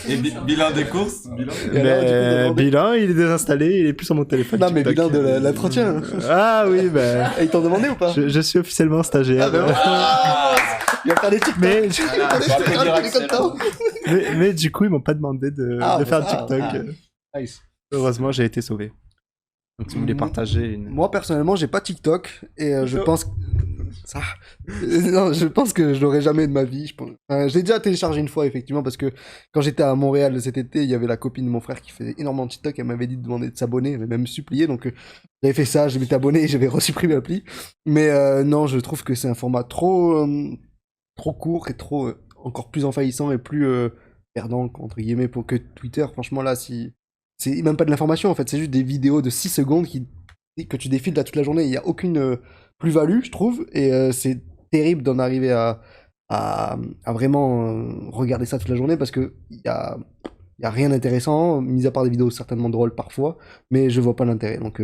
Et bilan des courses Et alors, du coup, demandez- bilan, il est désinstallé, il est plus sur mon téléphone. Non, mais TikTok. bilan de l'entretien. Ah oui, ben, Et ils t'ont demandé ou pas? je suis officiellement stagiaire. Ah, ben il va faire des TikTok. Mais, Il est content. mais du coup, ils m'ont pas demandé de faire un TikTok. Nice. Heureusement, j'ai été sauvé. Donc, si vous voulez partager une... Moi, personnellement, j'ai pas TikTok et je pense que... Ça... non, je pense que je l'aurai jamais de ma vie. Je l'ai déjà téléchargé une fois, effectivement, parce que quand j'étais à Montréal cet été, il y avait la copine de mon frère qui faisait énormément de TikTok. Elle m'avait dit de demander de s'abonner, elle m'avait même supplié. Donc, j'avais fait ça, je m'étais abonné et j'avais resupprimé l'appli. Mais non, je trouve que c'est un format trop court et trop encore plus envahissant et plus perdant, entre guillemets, pour que Twitter. Franchement, là, si... C'est même pas de l'information, en fait. C'est juste des vidéos de 6 secondes que tu défiles là toute la journée. Il n'y a aucune plus-value, je trouve. Et c'est terrible d'en arriver à vraiment regarder ça toute la journée parce que il y a rien d'intéressant, mis à part des vidéos certainement drôles parfois, mais je vois pas l'intérêt. Donc,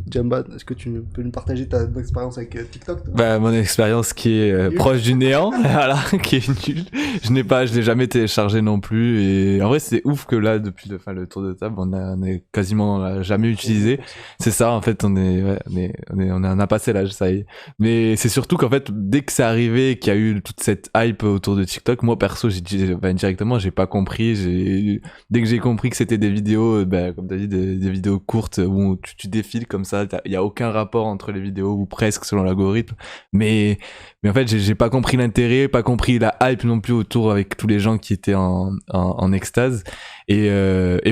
Jamba, est-ce que tu peux nous partager ta expérience avec TikTok, toi? Bah, mon expérience qui est proche du néant, voilà, qui est nulle. Je l'ai jamais téléchargé non plus. Et en vrai, c'est ouf que là, depuis le tour de table, on est quasiment jamais utilisé. C'est ça, en fait, on a passé l'âge, ça y est. Mais c'est surtout qu'en fait, dès que c'est arrivé, qu'il y a eu toute cette hype autour de TikTok, moi, perso, directement, j'ai pas compris. Dès que j'ai compris que c'était des vidéos, comme t'as dit, des vidéos courtes où tu défiles comme ça, il y a aucun rapport entre les vidéos ou presque selon l'algorithme. Mais en fait, j'ai pas compris l'intérêt, pas compris la hype non plus autour avec tous les gens qui étaient en extase. Et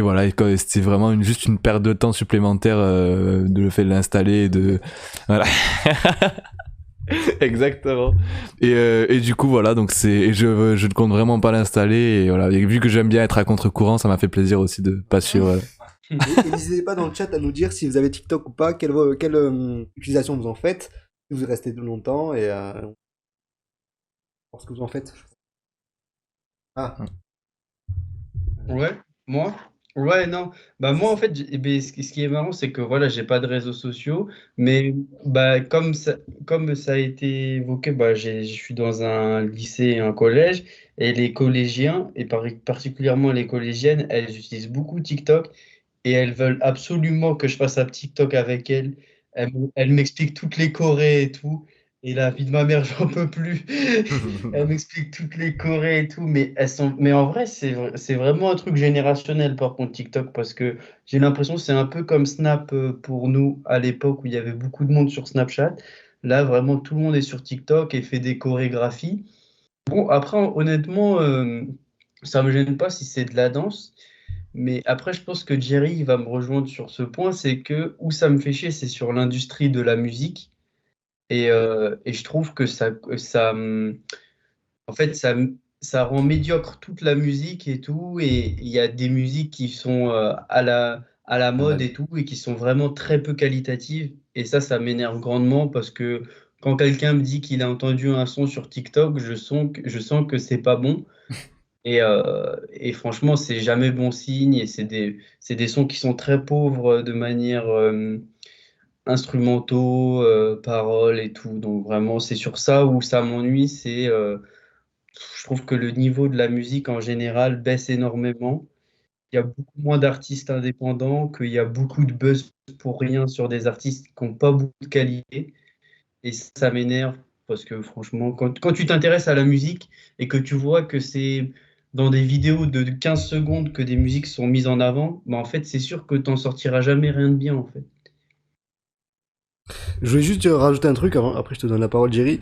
voilà, c'était vraiment juste une perte de temps supplémentaire de le fait de l'installer et de voilà. Exactement. Et du coup voilà, donc je ne compte vraiment pas l'installer et voilà, et vu que j'aime bien être à contre-courant, ça m'a fait plaisir aussi de pas suivre. Et n'hésitez pas dans le chat à nous dire si vous avez TikTok ou pas, quelle utilisation vous en faites, si vous restez longtemps et ce que vous en faites. Ah. Ouais, moi? Ouais, non. Bah moi en fait, ce qui est marrant, c'est que voilà, j'ai pas de réseaux sociaux, mais bah comme ça a été évoqué, bah je suis dans un lycée et un collège, et les collégiens, et particulièrement les collégiennes, elles utilisent beaucoup TikTok, et elles veulent absolument que je fasse un TikTok avec elles. Elles m'expliquent toutes les chorés et tout. Et la vie de ma mère, j'en peux plus. Elle m'explique toutes les chorés et tout, mais en vrai, c'est vraiment un truc générationnel par contre TikTok, parce que j'ai l'impression que c'est un peu comme Snap pour nous à l'époque où il y avait beaucoup de monde sur Snapchat. Là, vraiment, tout le monde est sur TikTok et fait des chorégraphies. Bon, après, honnêtement, ça me gêne pas si c'est de la danse, mais après, je pense que Jerry il va me rejoindre sur ce point, c'est que où ça me fait chier, c'est sur l'industrie de la musique. Et je trouve que en fait, ça rend médiocre toute la musique et tout. Et il y a des musiques qui sont à la mode et tout, et qui sont vraiment très peu qualitatives. Et ça m'énerve grandement parce que quand quelqu'un me dit qu'il a entendu un son sur TikTok, je sens que c'est pas bon. Et franchement, c'est jamais bon signe. Et c'est des sons qui sont très pauvres de manière instrumentaux, paroles et tout. Donc vraiment, c'est sur ça où ça m'ennuie. Je trouve que le niveau de la musique en général baisse énormément. Il y a beaucoup moins d'artistes indépendants, qu'il y a beaucoup de buzz pour rien sur des artistes qui n'ont pas beaucoup de qualité. Et ça m'énerve parce que franchement, quand tu t'intéresses à la musique et que tu vois que c'est dans des vidéos de 15 secondes que des musiques sont mises en avant, bah en fait, c'est sûr que tu n'en sortiras jamais rien de bien en fait. Je voulais juste rajouter un truc, après je te donne la parole, Jerry.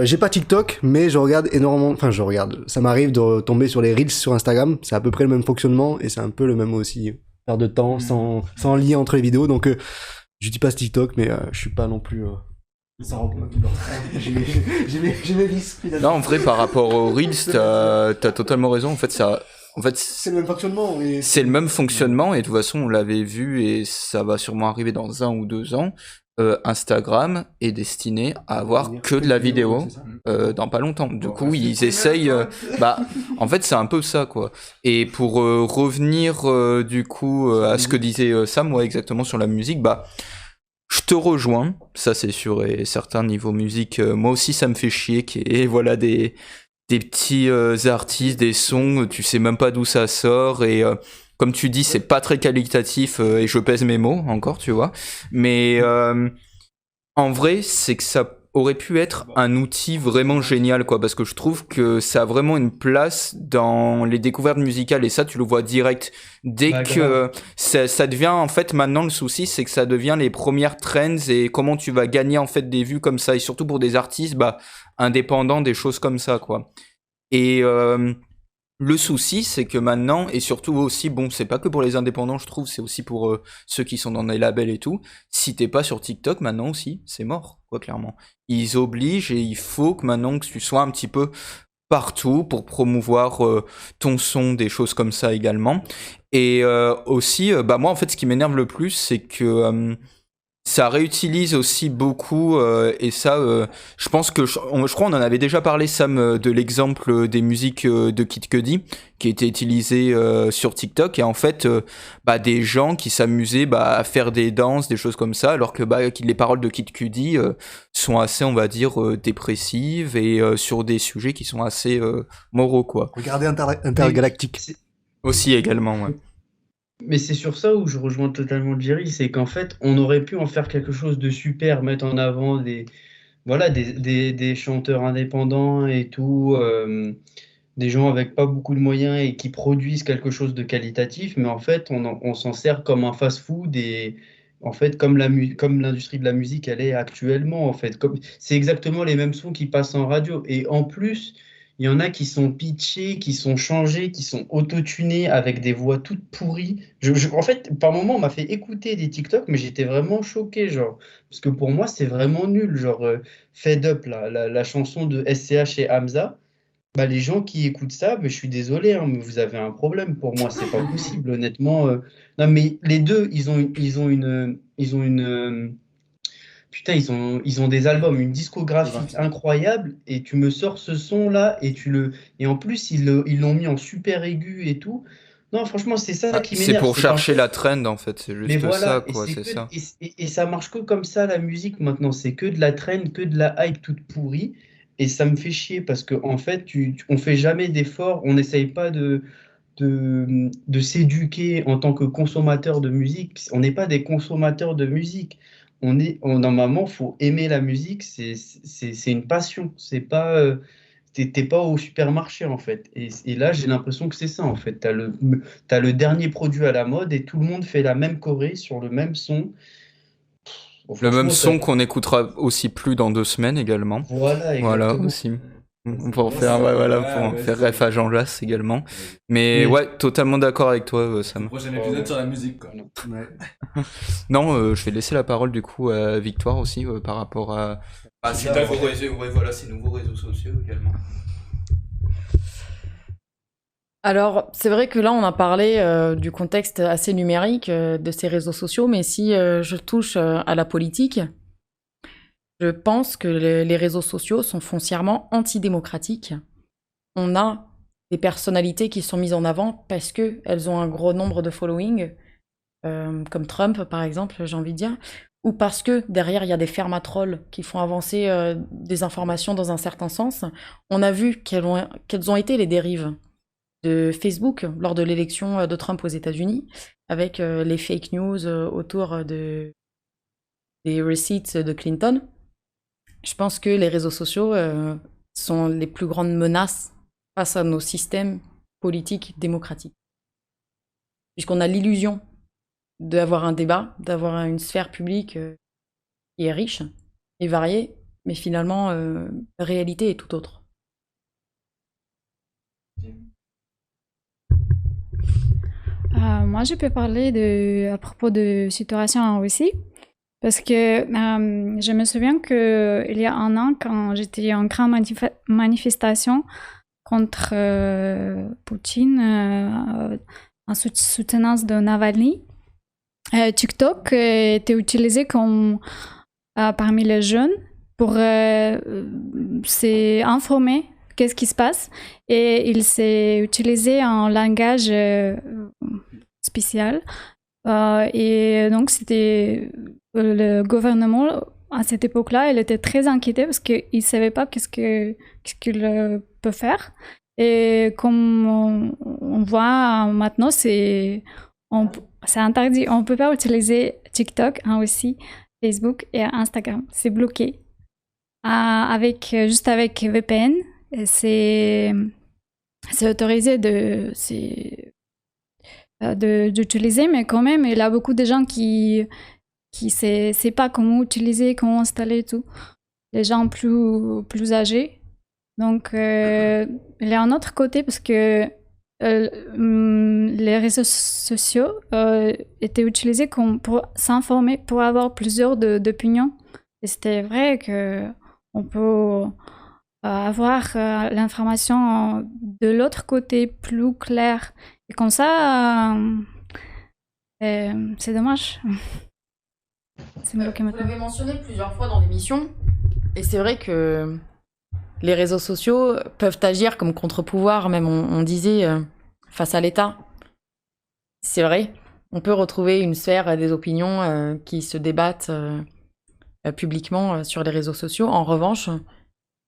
J'ai pas TikTok, mais je regarde énormément, enfin je regarde, ça m'arrive de tomber sur les Reels sur Instagram, c'est à peu près le même fonctionnement, et c'est un peu le même aussi, perte de temps, sans lien entre les vidéos, donc j'utilise pas TikTok, mais je suis pas non plus... J'ai mes vices, finalement. Non, en vrai, par rapport aux Reels, t'as totalement raison. En fait, c'est le même fonctionnement. C'est le même fonctionnement, et de toute façon, on l'avait vu, et ça va sûrement arriver dans 1 ou 2 ans. Instagram est destiné à avoir que de la vidéo dans pas longtemps. Du coup, ils essayent... en fait, c'est un peu ça, quoi. Et pour revenir, du coup, à ce que disait Sam, ouais, exactement, sur la musique, je te rejoins, ça c'est sûr et certain niveau musique. Moi aussi, ça me fait chier qu'il y ait voilà, des petits artistes, des sons, tu sais même pas d'où ça sort, et comme tu dis, c'est pas très qualitatif, et je pèse mes mots encore, tu vois. Mais en vrai, c'est que ça aurait pu être un outil vraiment génial, quoi, parce que je trouve que ça a vraiment une place dans les découvertes musicales, et ça, tu le vois direct. Dès que ça devient, en fait, maintenant, le souci, c'est que ça devient les premières trends, et comment tu vas gagner, en fait, des vues comme ça, et surtout pour des artistes, indépendants, des choses comme ça, quoi. Et le souci, c'est que maintenant, et surtout aussi, bon, c'est pas que pour les indépendants, je trouve, c'est aussi pour ceux qui sont dans des labels et tout, si t'es pas sur TikTok, maintenant aussi, c'est mort, quoi, clairement. Ils obligent, et il faut que maintenant que tu sois un petit peu partout pour promouvoir ton son, des choses comme ça également. Et aussi, moi, en fait, ce qui m'énerve le plus, c'est que... ça réutilise aussi beaucoup, et ça, je pense que je crois on en avait déjà parlé, Sam, de l'exemple des musiques de Kid Cudi qui étaient utilisées sur TikTok, et en fait, des gens qui s'amusaient à faire des danses, des choses comme ça, alors que les paroles de Kid Cudi sont assez, on va dire, dépressives, et sur des sujets qui sont assez moraux, quoi. Regardez Intergalactique. Aussi également, ouais. Mais c'est sur ça où je rejoins totalement Jerry, c'est qu'en fait, on aurait pu en faire quelque chose de super, mettre en avant des chanteurs indépendants et tout, des gens avec pas beaucoup de moyens et qui produisent quelque chose de qualitatif, mais en fait, on s'en sert comme un fast-food, et en fait, comme l'industrie de la musique, elle est actuellement, en fait. C'est exactement les mêmes sons qui passent en radio. Et en plus, il y en a qui sont pitchés, qui sont changés, qui sont autotunés avec des voix toutes pourries. En fait, par moment, on m'a fait écouter des TikTok, mais j'étais vraiment choqué, genre. Parce que pour moi, c'est vraiment nul. Genre, Fed Up, la chanson de SCH et Hamza. Les gens qui écoutent ça, je suis désolé, hein, mais vous avez un problème. Pour moi, c'est pas possible, honnêtement. Non, mais les deux, putain, ils ont des albums, une discographie incroyable, et tu me sors ce son-là, et en plus, ils l'ont mis en super aigu et tout. Non, franchement, c'est ça qui m'énerve. C'est pour chercher la trend, en fait, c'est juste voilà, ça, quoi, c'est ça. Et ça marche que comme ça, la musique, maintenant. C'est que de la trend, que de la hype toute pourrie. Et ça me fait chier parce qu'en fait, on fait jamais d'efforts, on n'essaye pas de s'éduquer en tant que consommateur de musique. On n'est pas des consommateurs de musique. Normalement, faut aimer la musique, c'est une passion. C'est pas, t'es pas au supermarché, en fait. Et là, j'ai l'impression que c'est ça, en fait. T'as le dernier produit à la mode et tout le monde fait la même choré sur le même son. Bon, Le même franchement, son qu'on écoutera aussi plus dans 2 semaines également. Voilà, Voilà, exactement. aussi. Pour en faire, pour en faire ref à Jean Jass également. Mais ouais, totalement d'accord avec toi, Sam. Prochain épisode sur la musique, quoi. Non, je vais laisser la parole du coup à Victoire aussi par rapport à ces nouveaux réseaux sociaux également. Alors, c'est vrai que là, on a parlé du contexte assez numérique de ces réseaux sociaux, mais si je touche à la politique, je pense que les réseaux sociaux sont foncièrement antidémocratiques. On a des personnalités qui sont mises en avant parce qu'elles ont un gros nombre de following, comme Trump par exemple, j'ai envie de dire, ou parce que derrière il y a des fermatrolls qui font avancer des informations dans un certain sens. On a vu quelles ont été les dérives de Facebook lors de l'élection de Trump aux États-Unis, avec les fake news autour des receipts de Clinton. Je pense que les réseaux sociaux sont les plus grandes menaces face à nos systèmes politiques démocratiques. Puisqu'on a l'illusion d'avoir un débat, d'avoir une sphère publique qui est riche et varié, mais finalement, la réalité est tout autre. Moi, je peux parler à propos de situation en Russie. Parce que je me souviens qu'il y a un an, quand j'étais en grande manifestation contre Poutine, en soutenance de Navalny, TikTok était utilisé comme parmi les jeunes pour s'informer qu'est-ce qui se passe, et il s'est utilisé en langage spécial. Et donc, c'était le gouvernement, à cette époque-là, il était très inquiété parce qu'il ne savait pas qu'est-ce qu'il peut faire. Et comme on voit maintenant, c'est interdit. On ne peut pas utiliser TikTok, aussi Facebook et Instagram. C'est bloqué. Juste avec VPN, c'est autorisé d'utiliser, mais quand même, il y a beaucoup de gens qui ne savent pas comment utiliser, comment installer et tout. Les gens plus âgés. Donc, il y a un autre côté parce que les réseaux sociaux étaient utilisés pour s'informer, pour avoir plusieurs d'opinions. Et c'était vrai qu'on peut avoir l'information de l'autre côté plus claire. Et comme ça, c'est dommage. Vous l'avez mentionné plusieurs fois dans l'émission, et c'est vrai que les réseaux sociaux peuvent agir comme contre-pouvoir, même on disait, face à l'État. C'est vrai, on peut retrouver une sphère des opinions qui se débattent publiquement sur les réseaux sociaux. En revanche, je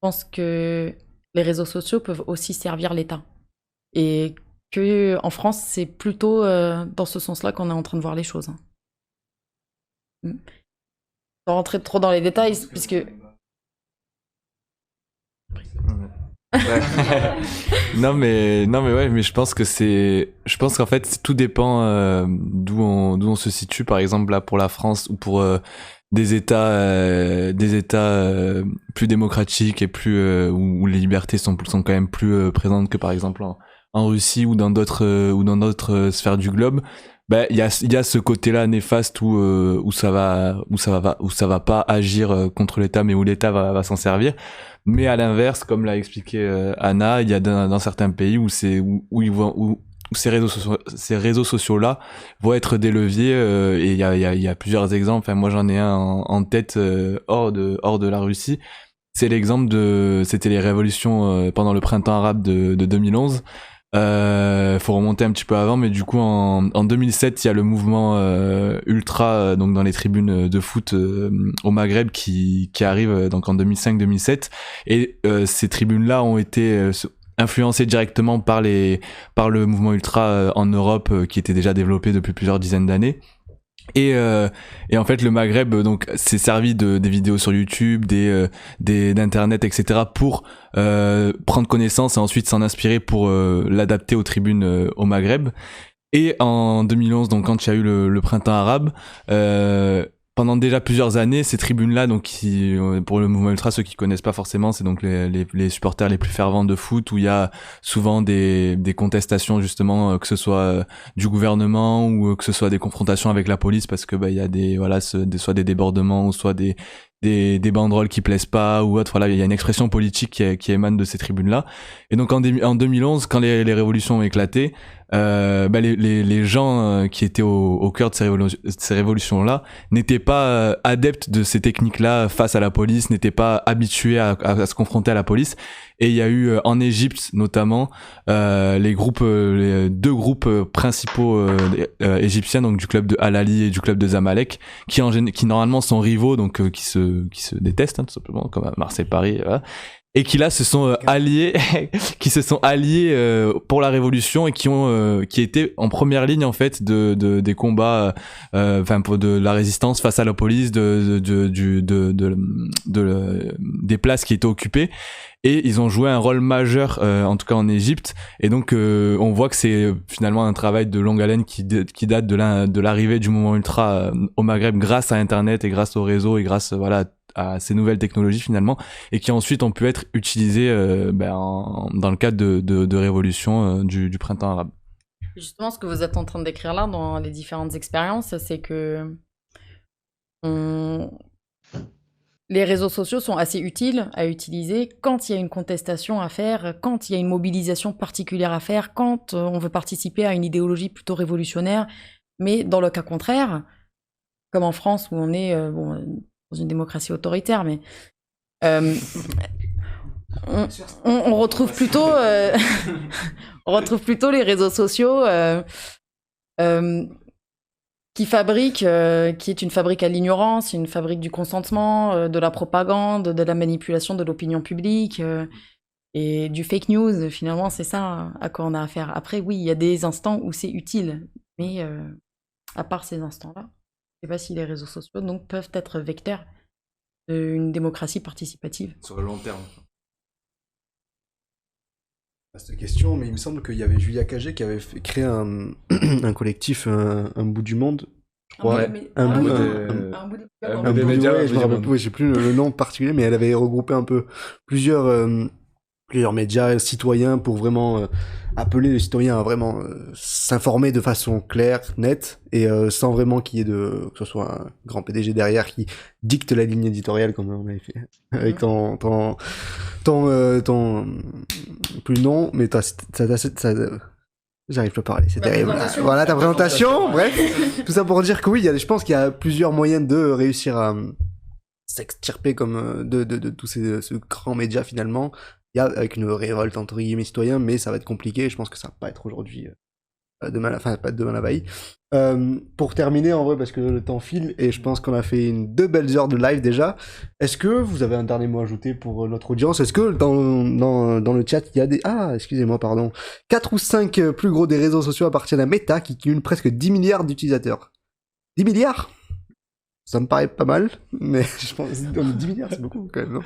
pense que les réseaux sociaux peuvent aussi servir l'État. Et qu'en France, c'est plutôt dans ce sens-là qu'on est en train de voir les choses. Sans rentrer trop dans les détails, puisque... Ouais. non mais ouais, mais je pense qu'en fait tout dépend d'où on se situe. Par exemple là pour la France ou pour des États plus démocratiques et plus où les libertés sont quand même plus présentes que par exemple en Russie ou dans d'autres sphères du globe. Ben il y a ce côté-là néfaste où ça va pas agir contre l'État, mais où l'État va s'en servir. Mais à l'inverse, comme l'a expliqué Anna, il y a dans certains pays où ces réseaux sociaux-là vont être des leviers, et il y a plusieurs exemples. Enfin, moi j'en ai un en tête hors de la Russie. C'était les révolutions pendant le printemps arabe de 2011. Faut remonter un petit peu avant, mais du coup en 2007 il y a le mouvement ultra donc dans les tribunes de foot au Maghreb qui arrive donc en 2005-2007, et ces tribunes là ont été influencées directement par le mouvement ultra en Europe qui était déjà développé depuis plusieurs dizaines d'années. Et en fait le Maghreb donc s'est servi des vidéos sur YouTube, d'internet, etc. pour prendre connaissance et ensuite s'en inspirer pour l'adapter aux tribunes au Maghreb. Et en 2011 donc quand il y a eu le printemps arabe, pendant déjà plusieurs années, ces tribunes-là, donc pour le mouvement ultra, ceux qui connaissent pas forcément, c'est donc les supporters les plus fervents de foot, où il y a souvent des contestations justement, que ce soit du gouvernement ou que ce soit des confrontations avec la police, parce que il y a soit des débordements ou soit des banderoles qui plaisent pas ou autre. Voilà, il y a une expression politique qui émane de ces tribunes-là. Et donc en 2011, quand les révolutions ont éclaté, les gens qui étaient au cœur de ces révolutions-là n'étaient pas adeptes de ces techniques-là face à la police, n'étaient pas habitués à se confronter à la police. Et il y a eu en Égypte notamment les deux groupes principaux égyptiens, donc du club de Al Ahly et du club de Zamalek, qui normalement sont rivaux, donc qui se détestent tout simplement, comme à Marseille-Paris. Voilà. et qui là se sont alliés, pour la révolution et qui étaient en première ligne en fait des combats, pour de la résistance face à la police, des places qui étaient occupées. Et ils ont joué un rôle majeur, en tout cas en Égypte. Et donc, on voit que c'est finalement un travail de longue haleine qui date de l'arrivée du mouvement ultra au Maghreb grâce à Internet et grâce au réseau et grâce à ces nouvelles technologies finalement, et qui ensuite ont pu être utilisées dans le cadre de révolution du printemps arabe. Justement, ce que vous êtes en train de décrire là dans les différentes expériences, c'est que les réseaux sociaux sont assez utiles à utiliser quand il y a une contestation à faire, quand il y a une mobilisation particulière à faire, quand on veut participer à une idéologie plutôt révolutionnaire. Mais dans le cas contraire, comme en France où on est dans une démocratie autoritaire, mais on retrouve plutôt on retrouve plutôt les réseaux sociaux qui est une fabrique à l'ignorance, une fabrique du consentement, de la propagande, de la manipulation de l'opinion publique et du fake news. Finalement, c'est ça à quoi on a affaire. Après, oui, il y a des instants où c'est utile, mais à part ces instants-là, je ne sais pas si les réseaux sociaux donc, peuvent être vecteurs d'une démocratie participative. Sur le long terme. Cette question, mais il me semble qu'il y avait Julia Cagé qui avait créé un collectif, un bout du monde, je crois. Un bout des médias, je me rappelle plus, j'ai plus le nom particulier, mais elle avait regroupé un peu plusieurs médias citoyens pour vraiment appeler les citoyens à vraiment s'informer de façon claire, nette, et sans vraiment qu'il y ait que ce soit un grand PDG derrière qui dicte la ligne éditoriale comme on avait fait avec ton plus non, mais j'arrive pas à parler, c'est terrible. Voilà ta présentation, bref. Tout ça pour dire que oui, je pense qu'il y a plusieurs moyens de réussir à s'extirper comme de tous ce grand média finalement. Il y a avec une révolte entre guillemets citoyens, mais ça va être compliqué. Je pense que ça va pas être aujourd'hui, pas demain la veille. Pour terminer en vrai, parce que le temps file et je pense qu'on a fait 2 belles heures de live déjà. Est-ce que vous avez un dernier mot à ajouter pour notre audience? Est-ce que dans le chat il y a des 4 ou 5 plus gros des réseaux sociaux appartiennent à Meta qui cumule presque 10 milliards d'utilisateurs? 10 milliards? Ça me paraît pas mal, mais je pense 10 milliards c'est beaucoup quand même, non?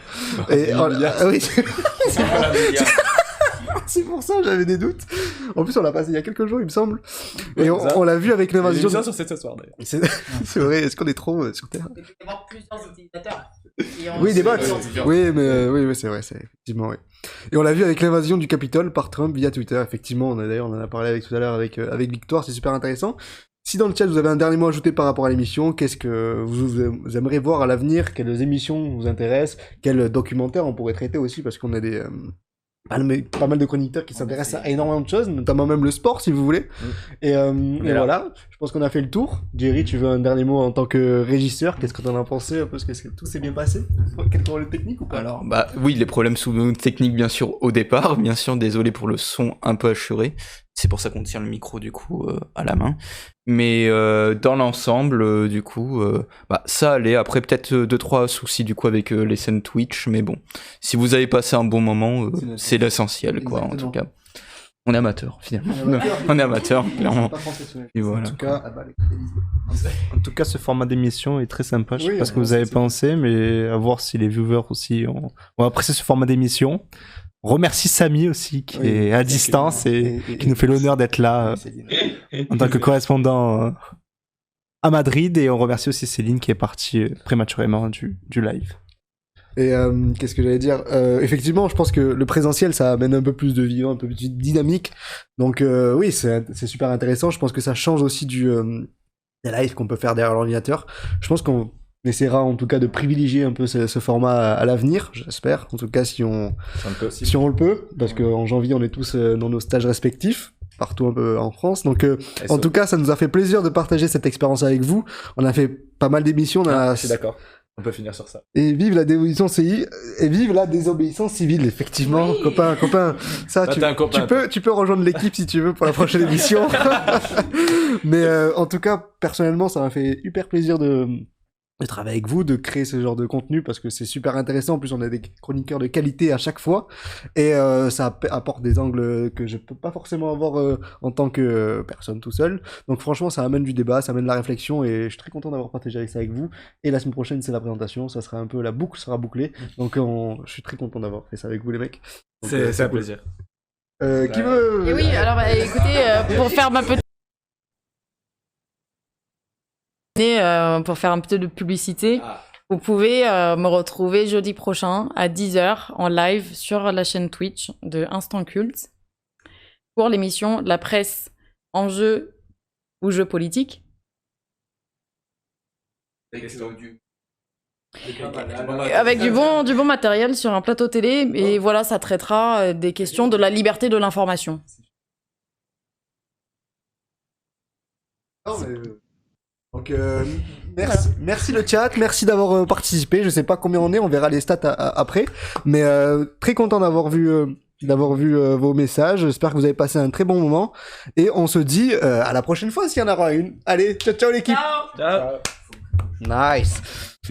Oui. C'est pour ça j'avais des doutes. En plus on l'a passé il y a quelques jours il me semble. Et on l'a vu avec l'invasion. Sur cette soir d'ailleurs. C'est vrai, est-ce qu'on est trop sur Terre? Il peut y avoir plusieurs utilisateurs. Oui, des bots. Oui, mais oui, c'est vrai, c'est effectivement oui. Et on l'a vu avec l'invasion du Capitole par Trump via Twitter. Effectivement, d'ailleurs on en a parlé tout à l'heure avec Victoire, c'est super intéressant. Si dans le chat vous avez un dernier mot à ajouter par rapport à l'émission, qu'est-ce que vous aimeriez voir à l'avenir? Quelles émissions vous intéressent? Quels documentaires on pourrait traiter aussi? Parce qu'on a pas mal de chroniqueurs qui s'intéressent à énormément de choses, notamment même le sport si vous voulez. Et voilà, je pense qu'on a fait le tour. Jerry, tu veux un dernier mot en tant que régisseur? Qu'est-ce que t'en as pensé un peu? Est-ce que tout s'est bien passé? Quelques problèmes techniques ou pas? Alors, oui, les problèmes techniques bien sûr au départ, bien sûr, désolé pour le son un peu assuré. C'est pour ça qu'on tient le micro du coup à la main. Mais dans l'ensemble, du coup, ça allait. Après peut-être 2-3 soucis du coup avec les scènes Twitch, mais bon, si vous avez passé un bon moment, c'est l'essentiel quoi. En tout cas, on est amateur finalement. On est amateur, clairement. Et voilà. En tout cas, ce format d'émission est très sympa. Je sais pas ce que vous avez pensé, mais à voir si les viewers aussi ont apprécié ce format d'émission. On remercie Samy aussi qui est à distance et qui nous fait l'honneur d'être là en tant que correspondant à Madrid, et on remercie aussi Céline qui est partie prématurément du live. Et qu'est-ce que j'allais dire? Effectivement, je pense que le présentiel, ça amène un peu plus de vivant, un peu plus de dynamique. Donc oui, c'est super intéressant. Je pense que ça change aussi des lives qu'on peut faire derrière l'ordinateur. Je pense qu'on essaiera en tout cas de privilégier un peu ce format à l'avenir, j'espère. En tout cas, si on le peut, parce qu'en janvier, on est tous dans nos stages respectifs, partout un peu en France. Donc, en tout cas, ça nous a fait plaisir de partager cette expérience avec vous. On a fait pas mal d'émissions. Je suis d'accord. On peut finir sur ça. Et vive la désobéissance civile, effectivement, oui. copain. Ça, tu peux rejoindre l'équipe si tu veux pour la prochaine émission. Mais en tout cas, personnellement, ça m'a fait hyper plaisir de de travailler avec vous, de créer ce genre de contenu parce que c'est super intéressant. En plus, on a des chroniqueurs de qualité à chaque fois et ça apporte des angles que je peux pas forcément avoir en tant que personne tout seul. Donc franchement, ça amène du débat, ça amène de la réflexion et je suis très content d'avoir partagé ça avec vous. Et la semaine prochaine, c'est la présentation, ça sera un peu la boucle sera bouclée. Donc je suis très content d'avoir fait ça avec vous les mecs. Donc, C'est un cool. plaisir. Qui veut Et oui, alors bah, écoutez, pour faire ma petite pour faire un peu de publicité, vous pouvez me retrouver jeudi prochain à 10h en live sur la chaîne Twitch de Instant Culte pour l'émission La presse en jeu ou jeu politique. Avec du bon matériel sur un plateau télé, et voilà, ça traitera des questions de la liberté de l'information. Non, mais, donc merci le chat, merci d'avoir participé. Je sais pas combien on verra les stats après, mais très content d'avoir vu vos messages. J'espère que vous avez passé un très bon moment et on se dit à la prochaine fois s'il y en aura une. Allez, ciao l'équipe. Ciao. Nice.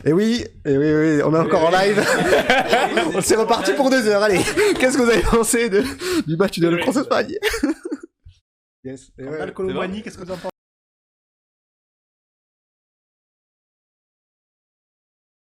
Et oui, on est encore en live. On s'est reparti pour 2 heures. Allez, qu'est-ce que vous avez pensé du match de la France-Espagne? Yes. Colomboigny, qu'est-ce que vous en pensez?